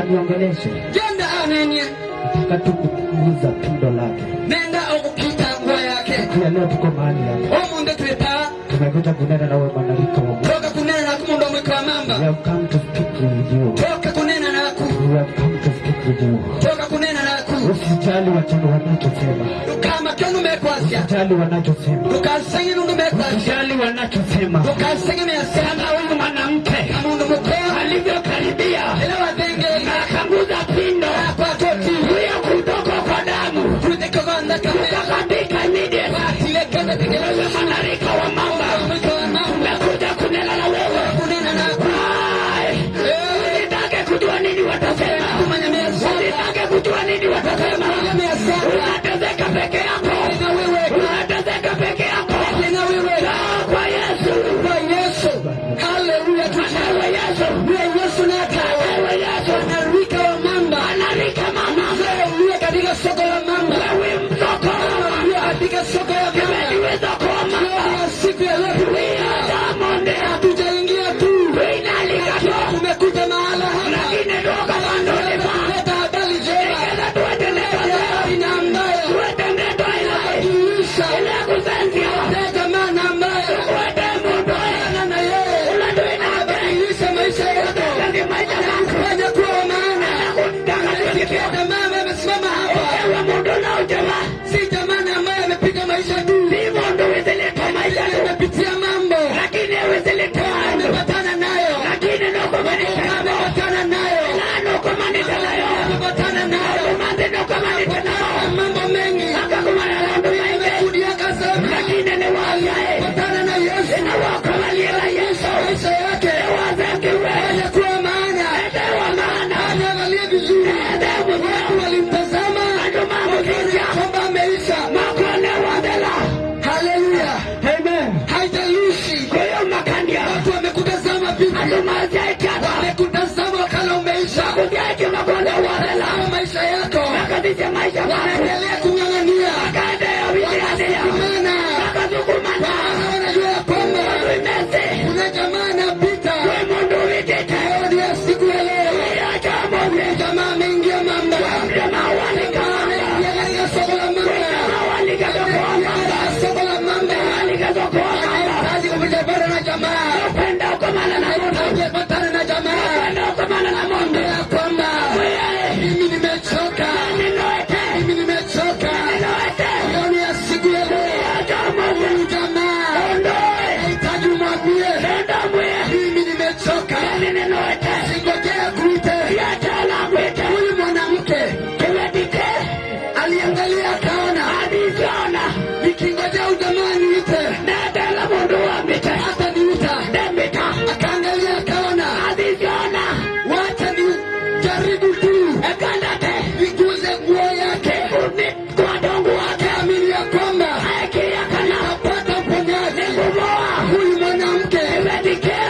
niongeleshe. Jenda anenye. Nataka tu kuguza pindo lake. Nenda ukita nguo yake. Kwa leo tuko mahali hapa. Omunde tueta. Tumekuja kunena na wewe mwanarika wa Mungu. Toka kunena na kumundu mwika mamba. We have come to speak with you. Toka kunena na ku. We have come to speak with you. Toka kunena na ku. Usijali watu wanachosema. Kama kenu mekwasya. Usijali wanachosema. Tukasenye mundu mekwasya. Usijali wanachosema. Tukasenye measema huyu mwanamke mundu mkoa alivyokaribia elewa denge akaguza pindo kwa toti huyo kutoka kwa damu kutekoganda tukakatika immediately tilekana tekeleza mwanarika wa mamba tumekuja kunena na wewe kunena na unataka kujua nini watasema unataka kujua nini watasema unatezeka peke yako unatezeka peke yako kwa Yesu haleluya tunawe Yesu wewe Yesu anarika wa mamba wewe katika soko la mamba wewe katika soko ya mamba siku ya leo hatujaingia tu tumekuja mahala hapa leta habari njema ina ambayo inabadilisha leta maana ambayo na yeye anabadilisha maisha yako anakufanya kuwa maana. Jamaa amesimama hapa si jamaa ambaye amepiga maisha tu amepitia mambo amepatana nayo mambo mengi amekudia kasema amepatana na Yesu maisha yake anakuwa maana anaangalia vizuri watu walimtazama kwamba ameisha. Haleluya, haijalishi watu wamekutazama vipi, wamekutazama wakala umeisha maisha yako, wanaendelea kung'ang'ania wanajua ya kwamba kuna jamaa anapita. Leo ya siku ya leo jamaa ameingia mamba, ameingia katika soko la mamba, soko la mamba anahitaji kupatana na jamaa, anahitaji kupatana na jamaa ya kwamba mimi nimechoka. Leo ya siku ya leo jamaa anahitaji umwambie mimi nimechoka. Singojea kuite huyu mwanamke aliangalia akaona nikingojea ujamaa niite hata niita, akaangalia akaona wacha ni jaribu tu niguze nguo yake amini ya kwamba atapata uponyaji. Huyu mwanamke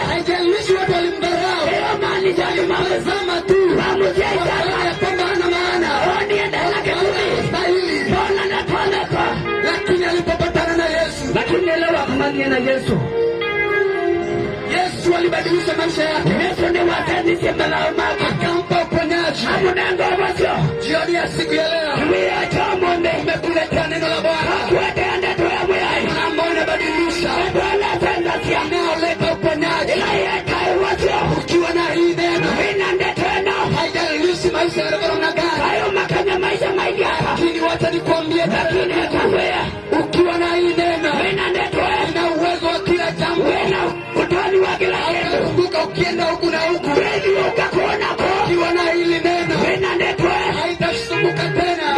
haijalishi watu walimdharau, walizama tu ya kwamba hana maana stahili, lakini alipopatana na Yesu Yesu alibadilisha maisha yake. Akampa uponyaji. Jioni ya siku ya leo umekuletea neno la Bwana ambao unabadilisha, unaoleta uponyaji. Ukiwa na hii neno haijalishi maisha yako namna gani, lakini wacha nikwambie, ukiwa na hii neno ina uwezo wa kila jambo. Kumbuka ukienda huku na huku, ukiwa na hili neno haitasumbuka tena.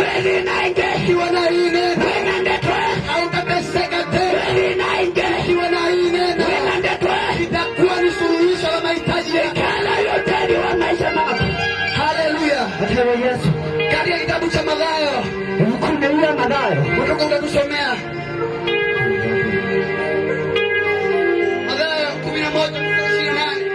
Ukiwa na hii neno hautateseka tena. Ukiwa na hii neno itakuwa ni suluhisho la mahitaji yako. Haleluya. Katika kitabu cha Mathayo utakusomea Mathayo 11:28.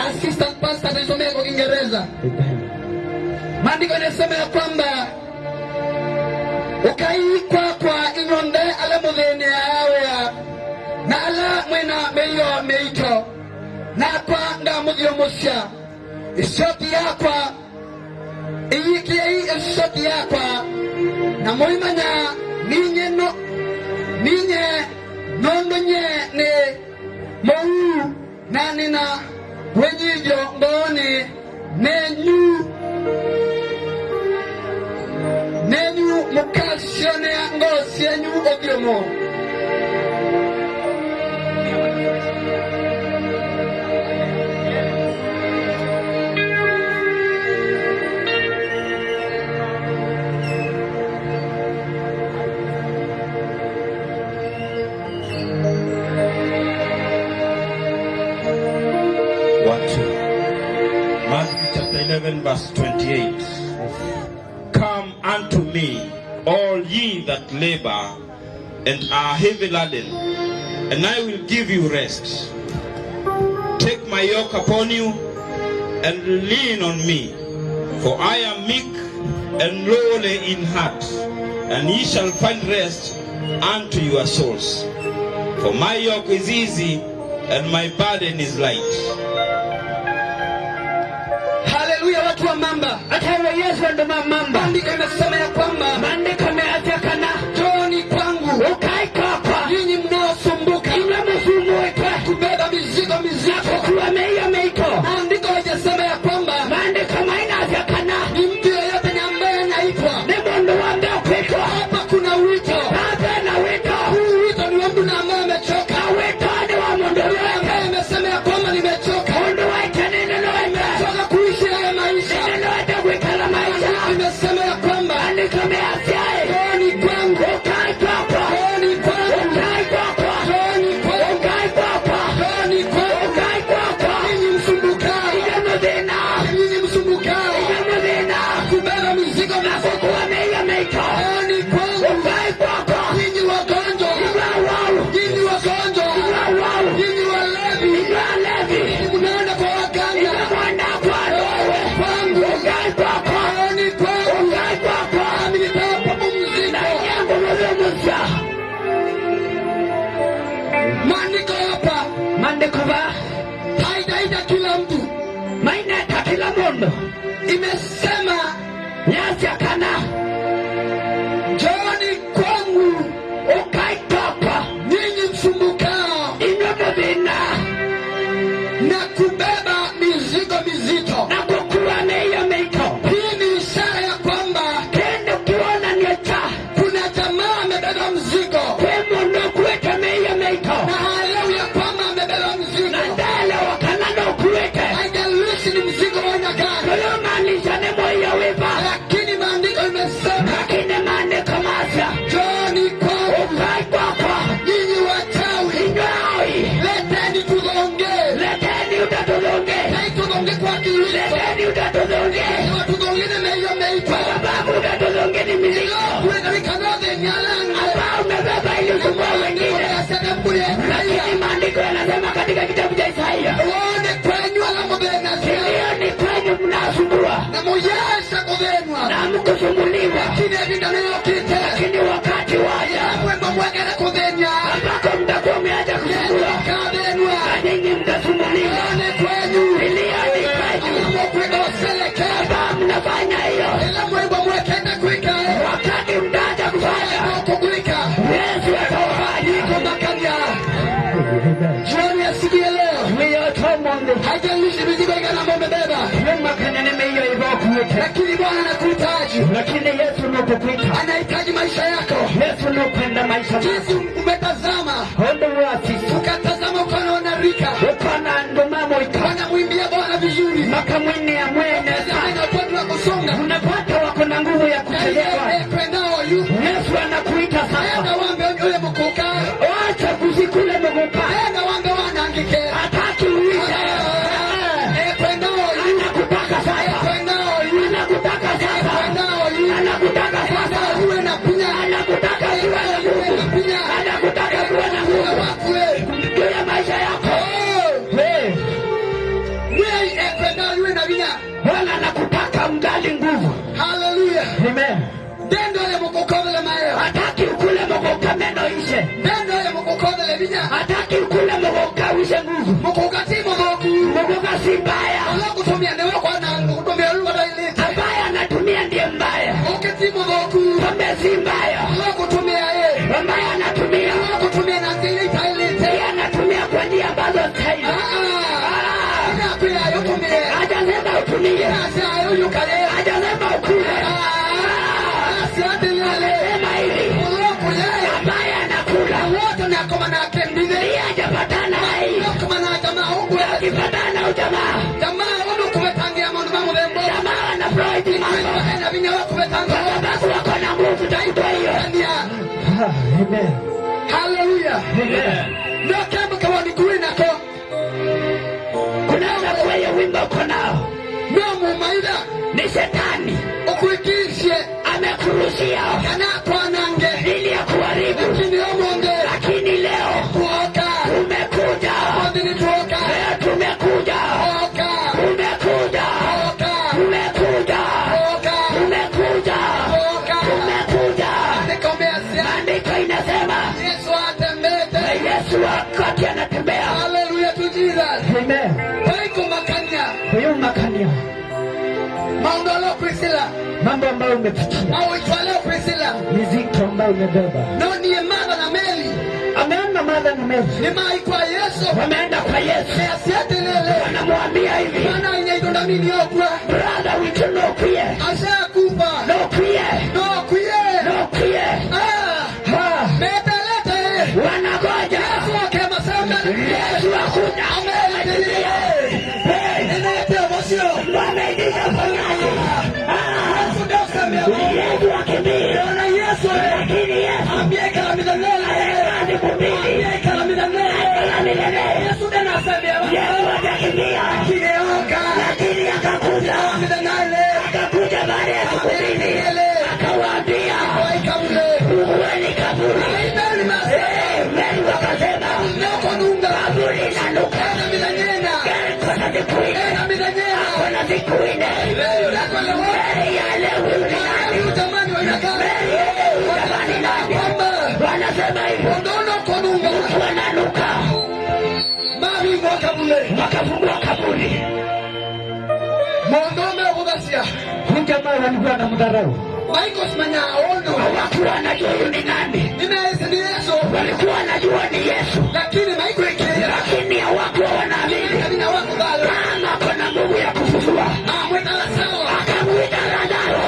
assistant pastor atasomea kwa Kiingereza. Maandiko yanasema ya kwamba ukaikwa kwa inyonde ala muthene awe na ala mwena meyo meito na kwa ngamuthio musya ishoti yakwa iyikie ishoti yakwa na moimanya ninye nondo nye ne mou na nina wenyivyo ngone nenyu mukasione ngosi yenyu ogyomo. Matthew chapter 11 verse 28. Come unto me, all ye that labor and are heavy laden, and I will give you rest. Take my yoke upon you and lean on me, for I am meek and lowly in heart, and ye shall find rest unto your souls. For my yoke is easy and my burden is light. Haleluya, watu wa mamba. Atawa Yesu ndo mamba. Maandiko yanasema ya kwamba maandiko yameatakana, njoni kwangu ukae hapa ninyi mnaosumbuka, mnamsumbuka kubeba mizigo mizito, kwa meia meito. Maandiko yanasema ya kwamba maandiko yanatakana ni mtu yeyote ambaye anaitwa ni mundu wanda kwiko. Hapa kuna wito, hapa na wito. Huu wito ni wa mtu ambaye amechoka. Wito ni wa mundu ambaye amesema ya kwamba nimechoka. Mundu wake neno nimechoka kuishi haya maisha. Neno atakwikala maisha. Nimesema ya kwamba nikamesiae njoni kwangu ukae hapa. Njoni kwangu ukae hapa. Njoni kwangu ukae hapa. Njoni kwangu ukae hapa. Ninyi msumbukao, ninyi msumbukao, kubeba mizigo mizito, njoni kwangu ukae hapa. Ninyi wagonjwa, ninyi wagonjwa, ninyi walevi, mnaenda kwa waganga, kwangu ukae hapa. Njoni kwangu ukae hapa. Nami nitawapa pumziko. Maandiko hapa, maandiko ba haitaita kila mtu, maineta kila mundu. Imesema nyasiakana njoni kwangu ukae hapa ninyi msumbukao na kubeba mizigo mizito, na kukuwa meyo meito. Hii ni ishara ya kwamba kendo kiona nyecha kuna jamaa amebeba mzigo mundu kuweka meyo meito, na haelewi ya kwamba amebeba mzigo, na ndele wakanano kuweka haijalishi ni mzigo wa aina gani. Maanisha ni moyo wiva, lakini maandiko imesema, lakini maandiko masya njoni kwangu ukae hapa ninyi wachawi, leteni tudonge, leteni utatudonge, tudonge kwa Kristo, leteni utatudonge, tudonge meyo meito, sababu utatudonge ni mizigo kuweka mikanode nyalanga ambao umebeba ili usumbue wengine. Lakini maandiko yanasema katika kitabu cha Isaia, uone kwenyu alamobena silioni kwenyu mnasumbua na muyasha kuvenwa na mkusumbuliwa, lakini evindaneo kite, lakini wakati waja mwemba mwegere kuvenya ambako mtakuwa umeacha kusumbua kavenwa na nyinyi mtasumbuliwa. Uone kwenyu ilioni kwenyu mwakwega waseleke ambao mnafanya hiyo, ila mwemba mwekende kwika wakati mtaja kufanya kukwika Yesu atawafanya iko makanya. Jioni ya siku ya leo haijalishi mizigo gani ambayo umebeba, lakini Bwana anakuhitaji. Lakini Yesu anapokuita anahitaji maisha yako. Yesu anapenda maisha yako. Jinsi umetazama ukatazama ukaona rika wanamwimbia Bwana vizuri, unapata wako na nguvu ya kuchelewa. Yesu anakuita sasa, wacha kusikule mkuka, hataki uisha. Anakutaka sasa, anakutaka sasa, anakutaka sasa, anakutaka kuwa na nguvu, anakutaka kuwa na nguvu juu ya maisha yako. Bwana anakutaka ungali nguvu. Hallelujah. Amen. Dendo ya mkokovele mayo. Hataki ukule mkoka meno ishe. Dendo ya mkokovele binya. Hataki ukule mkoka ushe nguvu. Mkokati mkoku. Mkoka si mbaya. Wala kutumia newe kwa na kutumia lugha dailete. Mbaya anatumia ndiye mbaya. Mkokati mkoku. Pombe si mbaya. Wala kutumia yeye. Mbaya anatumia. Wala kutumia na zile dailete. Yeye anatumia kwa njia ambazo stahili. Ina pia yotumie. Hajasema utumie. Sasa huyu kale. Hajasema ukule. Anasema hivi. Mbaya anakula. Wote na kama na kembine. Yeye hajapatana hii. Kama na jamaa huko. Akipatana ujamaa. Jamaa wao kumetangia mambo mambo. Jamaa ana Freud mambo. Na vinyawa kumetangia. Sababu wako na nguvu taito hiyo. Amen. Hallelujah. Ndio kama kwa nikuina kwa. Kunaweza kuwa hiyo wimbo uko nao. Ndio mumaida. Ni shetani. Ukuikishe. Amekurushia. Kana kwa nange. Ili ya kuharibu. Lakini leo. Kuoka. Umekuja. Mwandini tuoka. Leo tumekuja. Kuoka. Umekuja. Kuoka. Umekuja. Kuoka. Umekuja. Kuoka. Umekuja. Maandiko inasema. Yesu atembete. Yesu wakati anatembea. Hallelujah to Jesus. Amen. Waiko makanya. Huyo makania. Maondolo Priscilla. Mambo ambayo umepitia. Au itwaleo Priscilla. Miziki ambayo umebeba. No ni Martha na Mary. Ameenda Martha na Mary. Ni maikwa Yesu. Wameenda kwa Yesu. Asiate lele. Wanamwambia hivi. Bwana inaidonda mimi yokwa. Brother we don't know kuye. Ashakufa. No kuye. No kuye. No kuye. Metalete. Wanagoja. Yesu akema sanga. Yesu akuja. Ametelele. Enete mosio. Wameidiza fanyaje. Yesu dosamia. Yesu akimbia. Ona Yesu. Lakini Yesu. Ambieka la midanela. Ambieka la midanela. Yesu dena samia. Yesu akakimbia. Kineoka. Lakini akakuja. Midanale. Akakuja baada ya siku mbili. Akawaambia. Uweni kaburi. Meri wakasema. Kaburi inanuka. Kuna siku ine. Kuna siku ine. Meri ya leo ni nani? Meri ya leo utamani nani? Wanasema hivyo. Wananuka. Wakafungua kaburi. Huyu jamaa walikuwa na mdharau. Hawakuwa wanajua huyu ni nani. Walikuwa wanajua ni Yesu. Lakini hawakuwa wanaamini kama kuna nguvu ya kufufua. Akamwita Lazaro.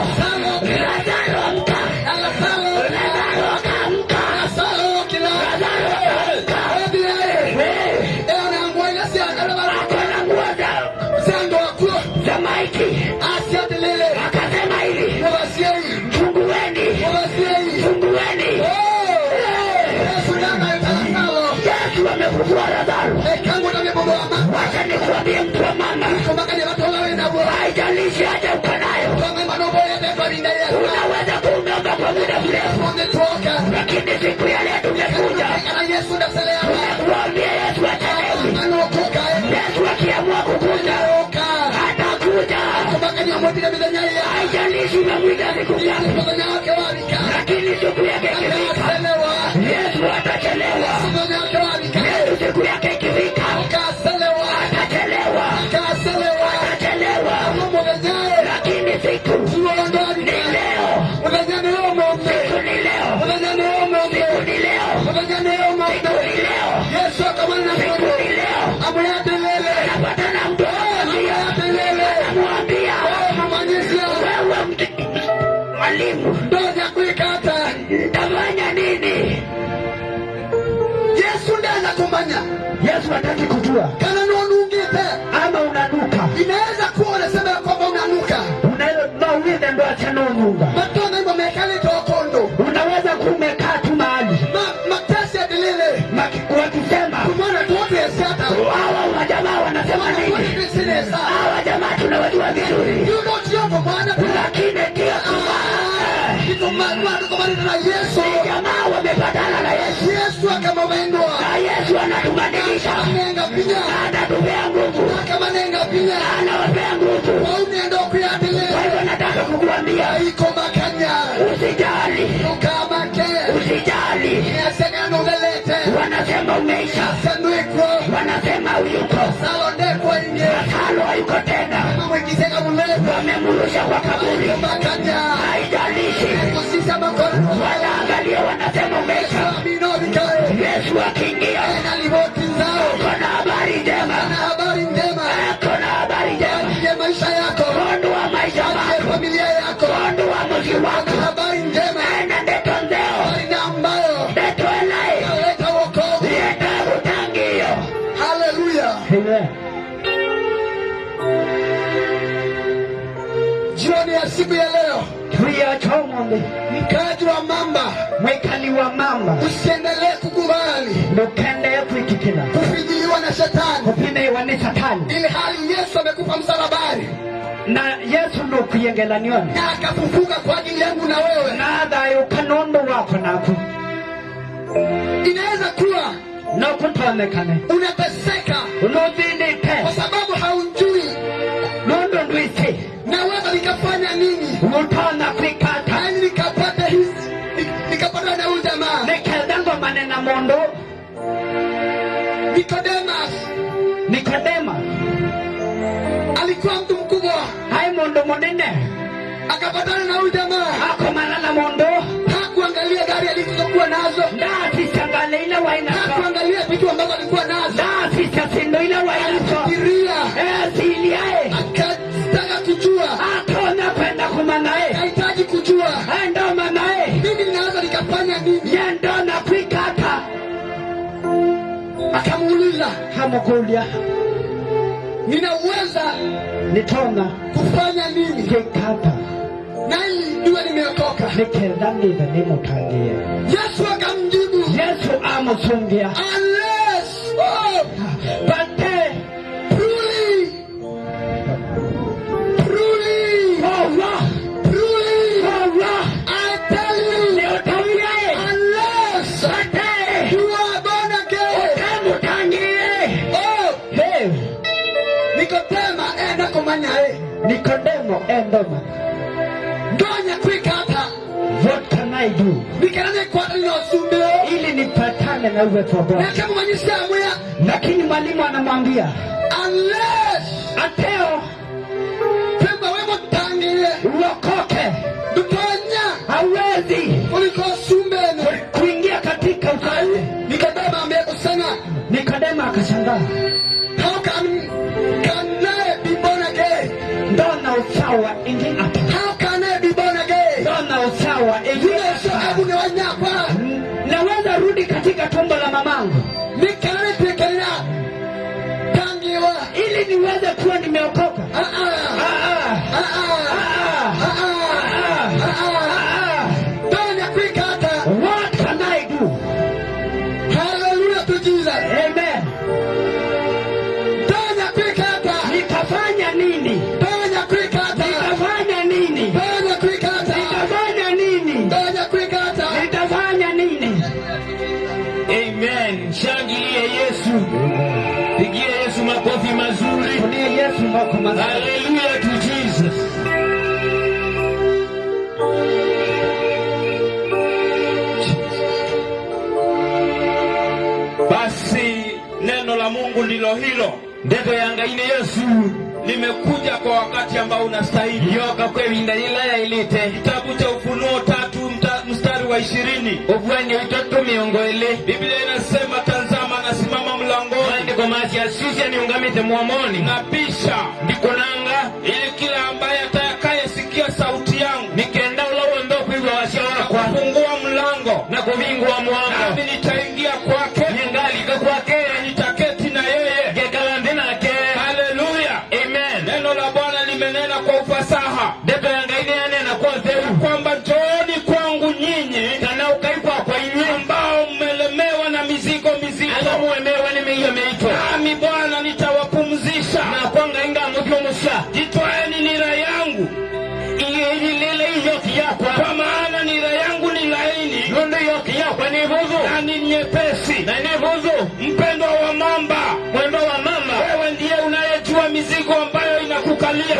Lazaro amka. Lazaro akamka. Lazaro akamka. Akona nguo za maiti. Akasema hivi. Fungueni. Fungueni. Yesu amefufua Lazaro. Wacha nikuambie mtu wa mama. Haijalishi aje uko nayo. Unaweza kuumeomba kwa muda mrefu. Lakini siku ya leo tumekuja. Tumekuambia Yesu achelewi. Yesu akiamua kukuja. Atakuja. Haijalishi umemwita siku gani. Lakini siku yake ikifika. Yesu atachelewa. Yesu siku yake ikifika. Atachelewa. Lakini siku ni leo. Siku ni leo. Siku ni leo. Siku ni leo. Siku ni leo. Anapatana mtu anamwambia wewe mwalimu, ntafanya nini? Yesu hataki kujua ama unanuka. Inaweza kuwa unasema kwamba unanuka. Unaweza ndo achana unyunga. Matona hivyo mekali tokondo. Unaweza kumekaa tu mahali. Matasi ya dilile. Wakisema. Kumona tuote ya siata. Hawa wajamaa wanasema nini? Hawa jamaa tunawajua vizuri. Lakini ndio jamaa wamepatana na Yesu. Na Yesu anatubadilisha. Anatupea nguvu. Anawapea nguvu. Kwa hivyo nataka kukuambia usijali, usijali. Wanasema umeisha, wanasema uyuko, Salo hayuko tena, wamemurusha kwa kaburi. Haijalishi wala angalia, wanasema umeisha. Yesu akiingia, uko na habari njema, uko na habari njema. Maisha yako, ondoa maisha yako, familia yako, ondoa mji wako. Habari njema, na ndeto nzeo ambayo ndeto elai inaleta wokovu, leta utangio. Haleluya, amen. Jioni ya siku ya leo, mkaji wa mamba, mwekali wa mamba, usiendelee kukubali kufidhiliwa na shetani, ili hali Yesu amekufa msalabani, na Yesu ndo kuyengelaniwa, na akafufuka kwa ajili yangu na wewe, na adhayo kanondo wako nako. Inaweza kuwa na kutonekane unateseka, unodhindite, kwa sababu haujui nondo ndwisi naweza nikafanya nini, utona kwikata, yani nikapata hizi, nikapata na huyu jamaa, nikadango manena mondo Nikodema alikuwa mtu mkubwa, hai mondo monene, akapatana na huyu jamaa, akomana na mondo, hakuangalia gari alizokuwa nazo, ndati changale ile waina, hakuangalia vitu ambazo alikuwa nazo, ndati chasindo ile waina, fikiria siliae, akataka kujua, akaona kwenda kumanae, hahitaji kujua, ndo manae, mimi ninaweza nikafanya nini, yendo na kwikata. Akamuuliza, hamukulia, ninaweza nitona kufanya nini kikata, nani niwe nimeokoka, nikedhambi nimutangie. Yesu akamjibu, Yesu amusungia, unless but Nikodemo endoma Donya kwikata, what can I do? Nikanane kwa nini usumbeo, ili nipatane na uwepo wa Bwana. Na kama mwanisa amwea, lakini mwalimu anamwambia, unless ateo pemba wemo tangile uokoke, dutonya hawezi kuliko sumbeno kuingia katika ufalme. Nikodemo amekusanya, Nikodemo akashangaa, how can I be born again? Dona usawa ingi apa, how can I be born again? Dona usawa ingi apa, naweza rudi katika tumbo la mamangu, nikane tekelea tangiwa, ili niweze kuwa nimeokoka. Dona kwikata, what can I do? Hallelujah to Jesus, amen. Dona kwikata, nitafanya nini? Dona kwikata, nitafanya nini? Dona kwikata, nitafanya nini? Dona kwikata, nitafanya nini? Amen. Shangilie Yesu, pigie Yesu makofi mazuri, pigie Yesu makofi mazuri. Hallelujah to Jesus. Basi neno la Mungu ndilo hilo, ndeto yangaine Yesu limekuja kwa wakati ambao unastahili. Yoka kwa winda ila ilite. Kitabu cha Ufunuo 3 mstari wa 20. Obwani utoto miongoele. Biblia inasema, tazama nasimama mlangoni, ndiko maji asisi niungamite muomoni, napisha ndiko nanga, ili kila ambaye atakayesikia sauti yangu nikenda ulo ndo kuiwa washa wako, fungua mlango na kuvingua mwanga, nami nitaingia kwake, ningali kwake, nitaketi na yeye gekala ndinake. Haleluya, amen. Neno la Bwana limenena kwa ufasaha, ndeto yangaine yanena kwa zeu, kwamba njooni kwangu nyinyi kana ukaikwa kwa inyi ambao mmelemewa na mizigo alamuemewa nimeitwa, nami Bwana nitawapumzisha. Na kwanga inga mutiomusha, jitwaeni nira yangu ililele yoki yakwa, kwa maana nira yangu ni laini, nondo yoki yakwa ni vuzu, na ni nyepesi, na ni vuzu. Mpendwa wa mamba, mwendo wa mama, wewe ndiye unayejua mizigo ambayo inakukalia.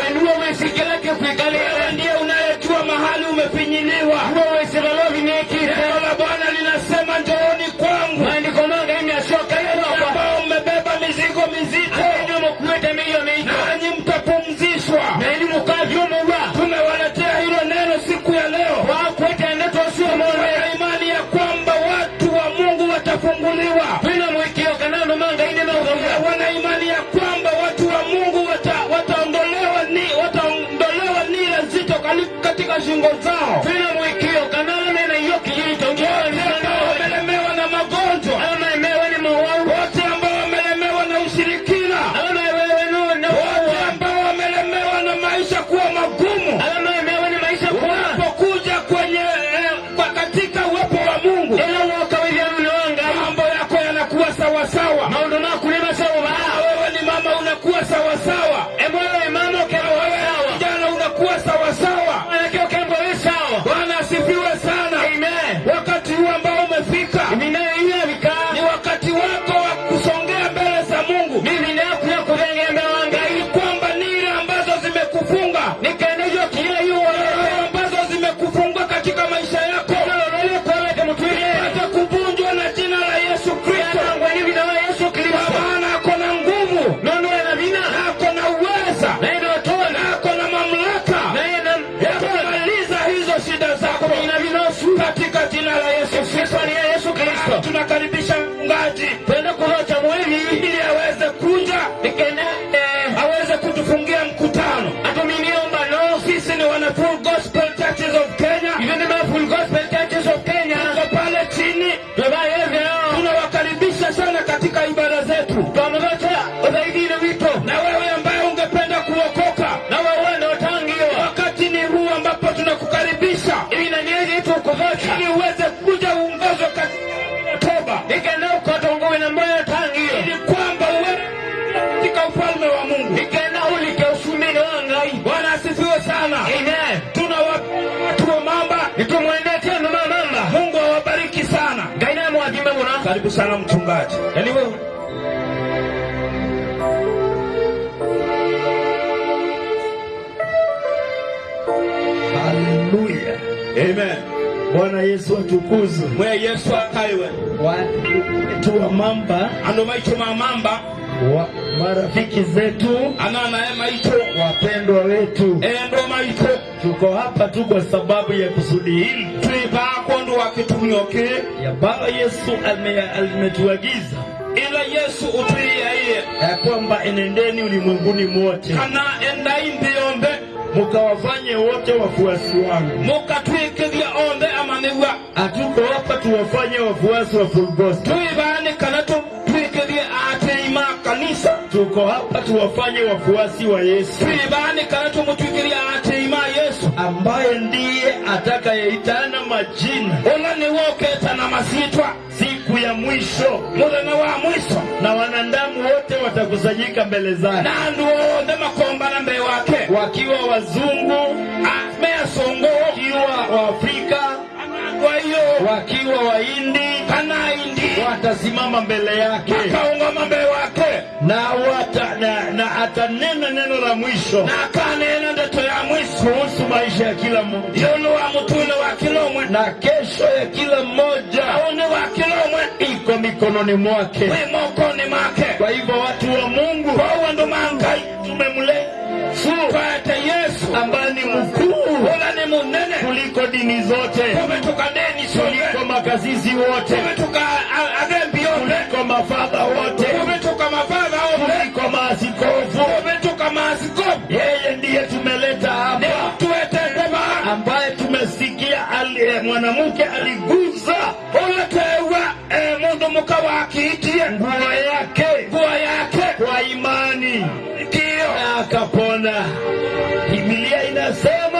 Karibu sana mchungaji. Yaani wewe Haleluya. Amen. Bwana Yesu atukuzwe. Mwe Yesu akaiwe. Watu wa mamba, Ano maito mamamba. Marafiki zetu, Anana maito. wapendwa wetu, Endo maito. tuko hapa tu kwa sababu ya kusudi hili. Tuiba kondo wakitumioke. Ya Baba Yesu alimetuagiza Ila Yesu utuia iye. ya kwamba enendeni ulimwenguni mwote, Kana enda imbiombe. mukawafanye wote wafuasi wangu. Mukatwikiria onde amaniwa. Hatuko hapa tuwafanye wafuasi wa Full Gospel. Tuibane kana twikiria ateima kanisa. Tuko hapa tuwafanye wafuasi wa Yesu, Tuibane kana tumutwikiria ateima Yesu. ambaye ndiye atakayeitana majina Ola ni woketa na masitwa. siku ya mwisho, Mudana wa mwisho. na wanadamu wote watakusanyika mbele zake, Na nduonde makomba na mbe wake. wakiwa wazungu, Mea songo. wakiwa Waafrika, Kwa hiyo. wakiwa Wahindi, Kana indi. watasimama mbele yake Kaunga mbe wake. na atanena neno la mwisho Na kanena ndeto ya mwisho. kuhusu maisha ya kila mmoja Yono wa mutune wa kilomwe. na kesho ya kila mmoja Aone wa kilomwe. iko mikononi mwake. Wimokoni make. Kwa hivyo watu wa Mungu, Kwa wando mangai. tumemleta Kwete Yesu. ambaye ni mkuu Ola ni munene. kuliko dini zote, Kumetuka deni soye. kuliko makasisi wote, Kumetuka adembi yote. kuliko mafadha wote, Kumetuka mafadha yote. kuliko maaskofu. Kumetuka maasikofu. Yeye ndiye tumeleta hapa, Tuete ndema. ambaye tumesikia mwanamke aliguza Ola tewa. Mundu mukawa akiitie. nguo yake Nguo yake. kwa imani Kio. na akapona. Biblia inasema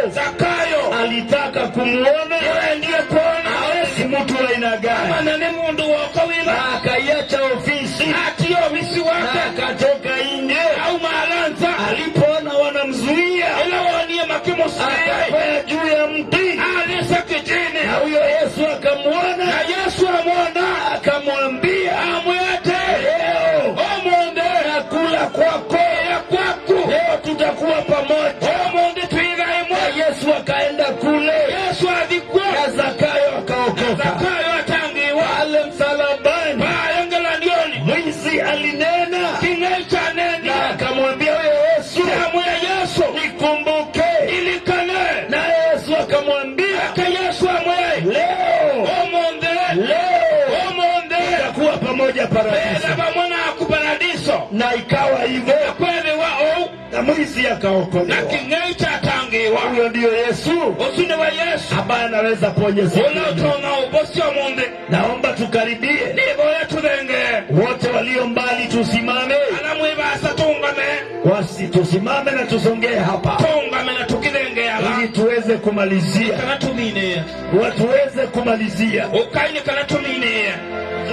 Zakayo alitaka kumuona yeye ndiye kuona si mtu wa aina gani, maana ni mundu wakawila, na akaiacha ofisi ati ofisi wake na akatoka nje au maalanza. alipoona wanamzuia Ila wanie makimusai akapaa juu ya mti alisa kijini, na huyo Yesu akamwona na Yesu amwona akamwambia amwete leo omonde nakula kwako ya kwaku leo tutakuwa pamoja. omonde twigai mwa. Yesu akaenda kule Yesu adhikwa na Zakayo akaokoka. Zakayo atangiwa Pale msalabani bayongela ndioni mwizi alinena kingai cha neni na akamwambia wewe Yesu, damu ya Yesu nikumbuke. ilikane Na Yesu akamwambia ka Yesu amwe leo omonde omonde tutakuwa pamoja paradiso. bela bamwana akuparadiso Na ikawa hivyo, kweli wao na mwizi na akaokolewa. kingai cha tangiwa Huyo ndiyo Yesu osune wa Yesu ambaye anaweza ponya siku. unaotona ubosi omonde Naomba tukaribie niboya tulenge wote walio mbali, tusimame alamwibasa tungame tusimame na tusongee hapa tungame na tukilenge ala ili tuweze kumalizia, kana tumine tuweze kumalizia. ukaini kana tumine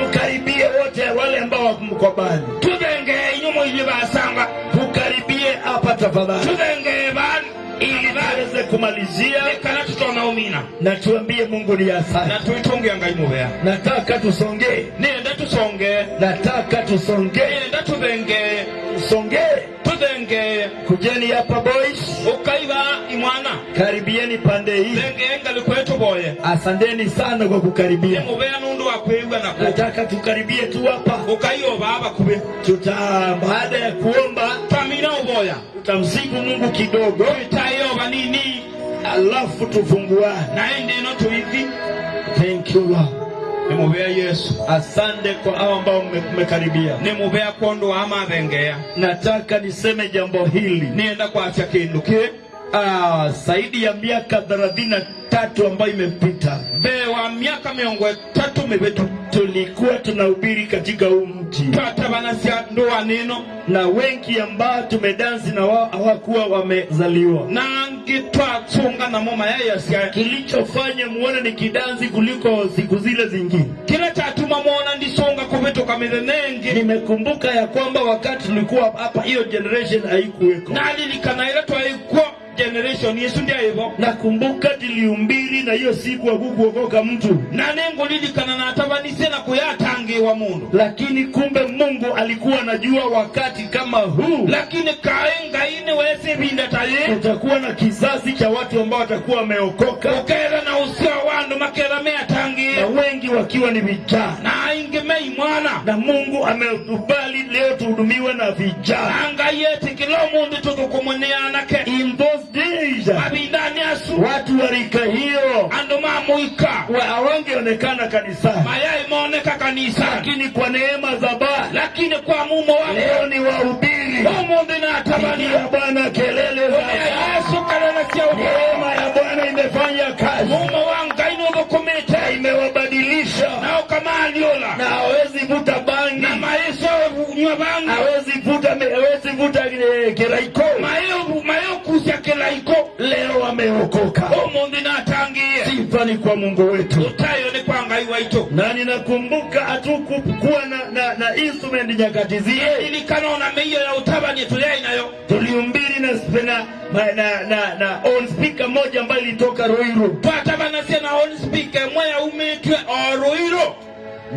Tukaribie wote wale ambao mko mbali, tulenge inyumo ibasanga tukaribie hapa tafadhali, tulenge ban ili tuweze kumalizia kana tutona umina na tuambie Mungu ni asante. na tuitunge ngai mubea Nataka tusongee, nenda tusonge nataka tusongee, nenda tudenge tusongee. tudenge Kujeni hapa boys, ukaiba imwana karibieni pande hii. denge ngali kwetu boye Asanteni sana kwa kukaribia. mubea nundu wakwibwa na ku Nataka tukaribie tu hapa, ukaiyo baba kube baada ya kuomba tamina uboya tutamsifu Mungu kidogo, tayo banini alafu tufunguane. naende no tuivi Thank you Lord. nimubea Yesu Asante kwa hao ambao mmekaribia. nimubea kondo ama bengea Nataka niseme jambo hili. nienda kwa afya kindu ke Zaidi ya miaka 33 ambayo imepita, bewa miaka 3 mibetu tulikuwa tunahubiri katika huu mji, twatabanasia ndoa nino na wengi ambao tumedansi na wao hawakuwa wamezaliwa. nangi twatsunga na moma yayasya Kilichofanya muone ni kidansi kuliko siku zile zingine. kila chatuma mwona ndisonga kubetoka mirenenge Nimekumbuka ya kwamba wakati tulikuwa hapa, hiyo generation haikuweko. nalilikana ila twaikwo generation yesu ndia hivyo. Nakumbuka tulihubiri na hiyo siku hakukuokoka mtu. Na nengo lilikana na atabanise na kuyatange wa mundu. Lakini kumbe Mungu alikuwa anajua wakati kama huu. Lakini kaenga ine wese vinda taye. Utakuwa na kizazi cha watu ambao watakuwa wameokoka. Ukera na usia wandu makera mea tange. Na wengi wakiwa ni vijana. Na ingemei mwana. Na Mungu amekubali leo tuhudumiwe na vijana. Anga yeti kilo mundu tutukumunianake. In those days, mabindani asu. watu wa rika hiyo ando mamuika. Hawangeonekana kanisani. Mayai moneka kanisani. Lakini kwa neema za Bwana. Lakini kwa mumo wangu. Leo ni wahubiri. Mundu na atabani. Ya Bwana kelele za Yesu kalele siya neema ya Bwana imefanya kazi. Mumo wangu ino dokumete. Imewabadilisha. Na ukama aliola. Na hawezi vuta bangi. Na maisha nywa bangi. Hawezi vuta kelaiko. Mayo kusia kelaiko. Leo wameokoka. Mundu na atangie. Sifa ni kwa Mungu wetu. Utayo ni kwa ngaiwa ito. Na ninakumbuka hatukuwa na instrument nyakati zile. Ili kanona meyo ya utabani tulea inayo. Tulihubiri na on speaker moja ambayo ilitoka Ruiru. Patabana sena on speaker moja umetwe Ruiru.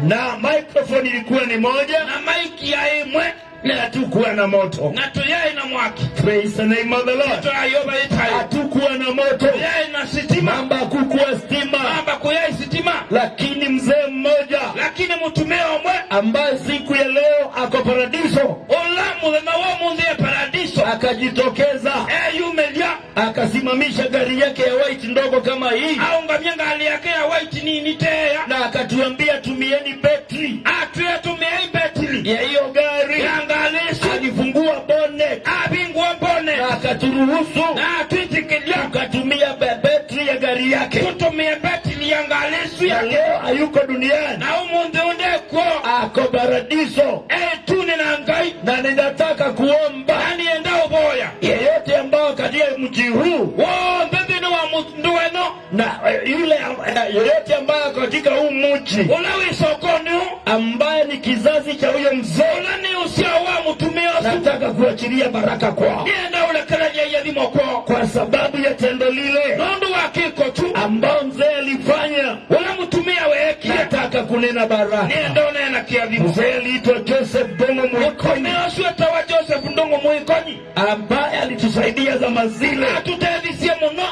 Na microphone ilikuwa ni moja. Na mic ya emwe. Na hatukuwa na moto. Na tuyai na mwaki. Praise the name of the Lord. Hatukuwa na moto. Tuyai na sitima. Mamba kukuwa stima. Mamba kuyai sitima. Lakini mzee mmoja. Lakini mutumeo mwe. Ambaye siku ya leo ako paradiso. Olamu na wamu ya paradiso. Akajitokeza. Yumelia. Akasimamisha gari yake ya white ndogo kama hii. Aungamia gari yake ya white nini teya. Na akatuambia tumieni betri. Tumieni betri. Ya hiyo gari. Alifungua bonnet. Abingua bonnet. Na akaturuhusu. Na tuitikilia. Tukatumia betri ya gari yake. Tutumia betri ya ngalisu yake. Leo hayuko duniani. Na umunde undeko. Ako paradiso. Tuni na ngai. Na ninataka kuomba. Nani endao boya. Yeyote ambao katika mji huu. Mbebe wa mtuweno. Na yeyote ambao katika huu mji. Ulawi sokoni. Ambaye ni kizazi cha huyo mzee. Ulani usia wa mtumio. Nataka kuachilia baraka kwao. Nienda ule karaja ya dhimo kwao. Kwa sababu ya tendo lile. Nondo wa kiko tu. Ambao mzee alifanya. Ula mtumia weki. Nataka kunena baraka. Nienda unena kia dhimo. Mzee aliitwa Joseph Ndongo Muikonyi. Umeosweta wa Joseph Ndongo Muikonyi. Ambaye alitusaidia zama zile. Atutedhisie muno.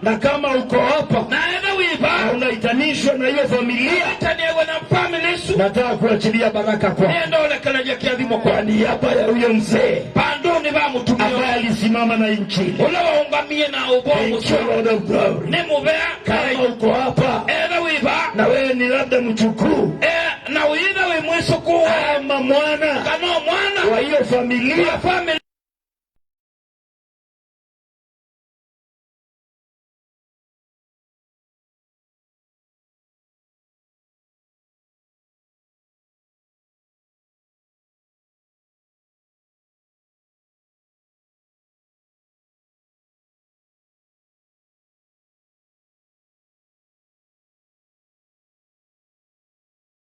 Na kama uko hapa. Naenda wiba. Unaitanishwa na hiyo familia. Itaniewe na family su. Nataka kuachilia baraka kwa. Nienda ule karaja kia dhimo kwa niaba ya huyo mzee. Pandoni ba mtumio. Ambaye alisimama na injili. Ula waungamie na ubongo su. Nemubea. Kama uko hapa. Wiba. Na wewe ni labda mchukuu. Na uida we mweso kuwa. Ama mwana. Kano mwana. Wa hiyo familia.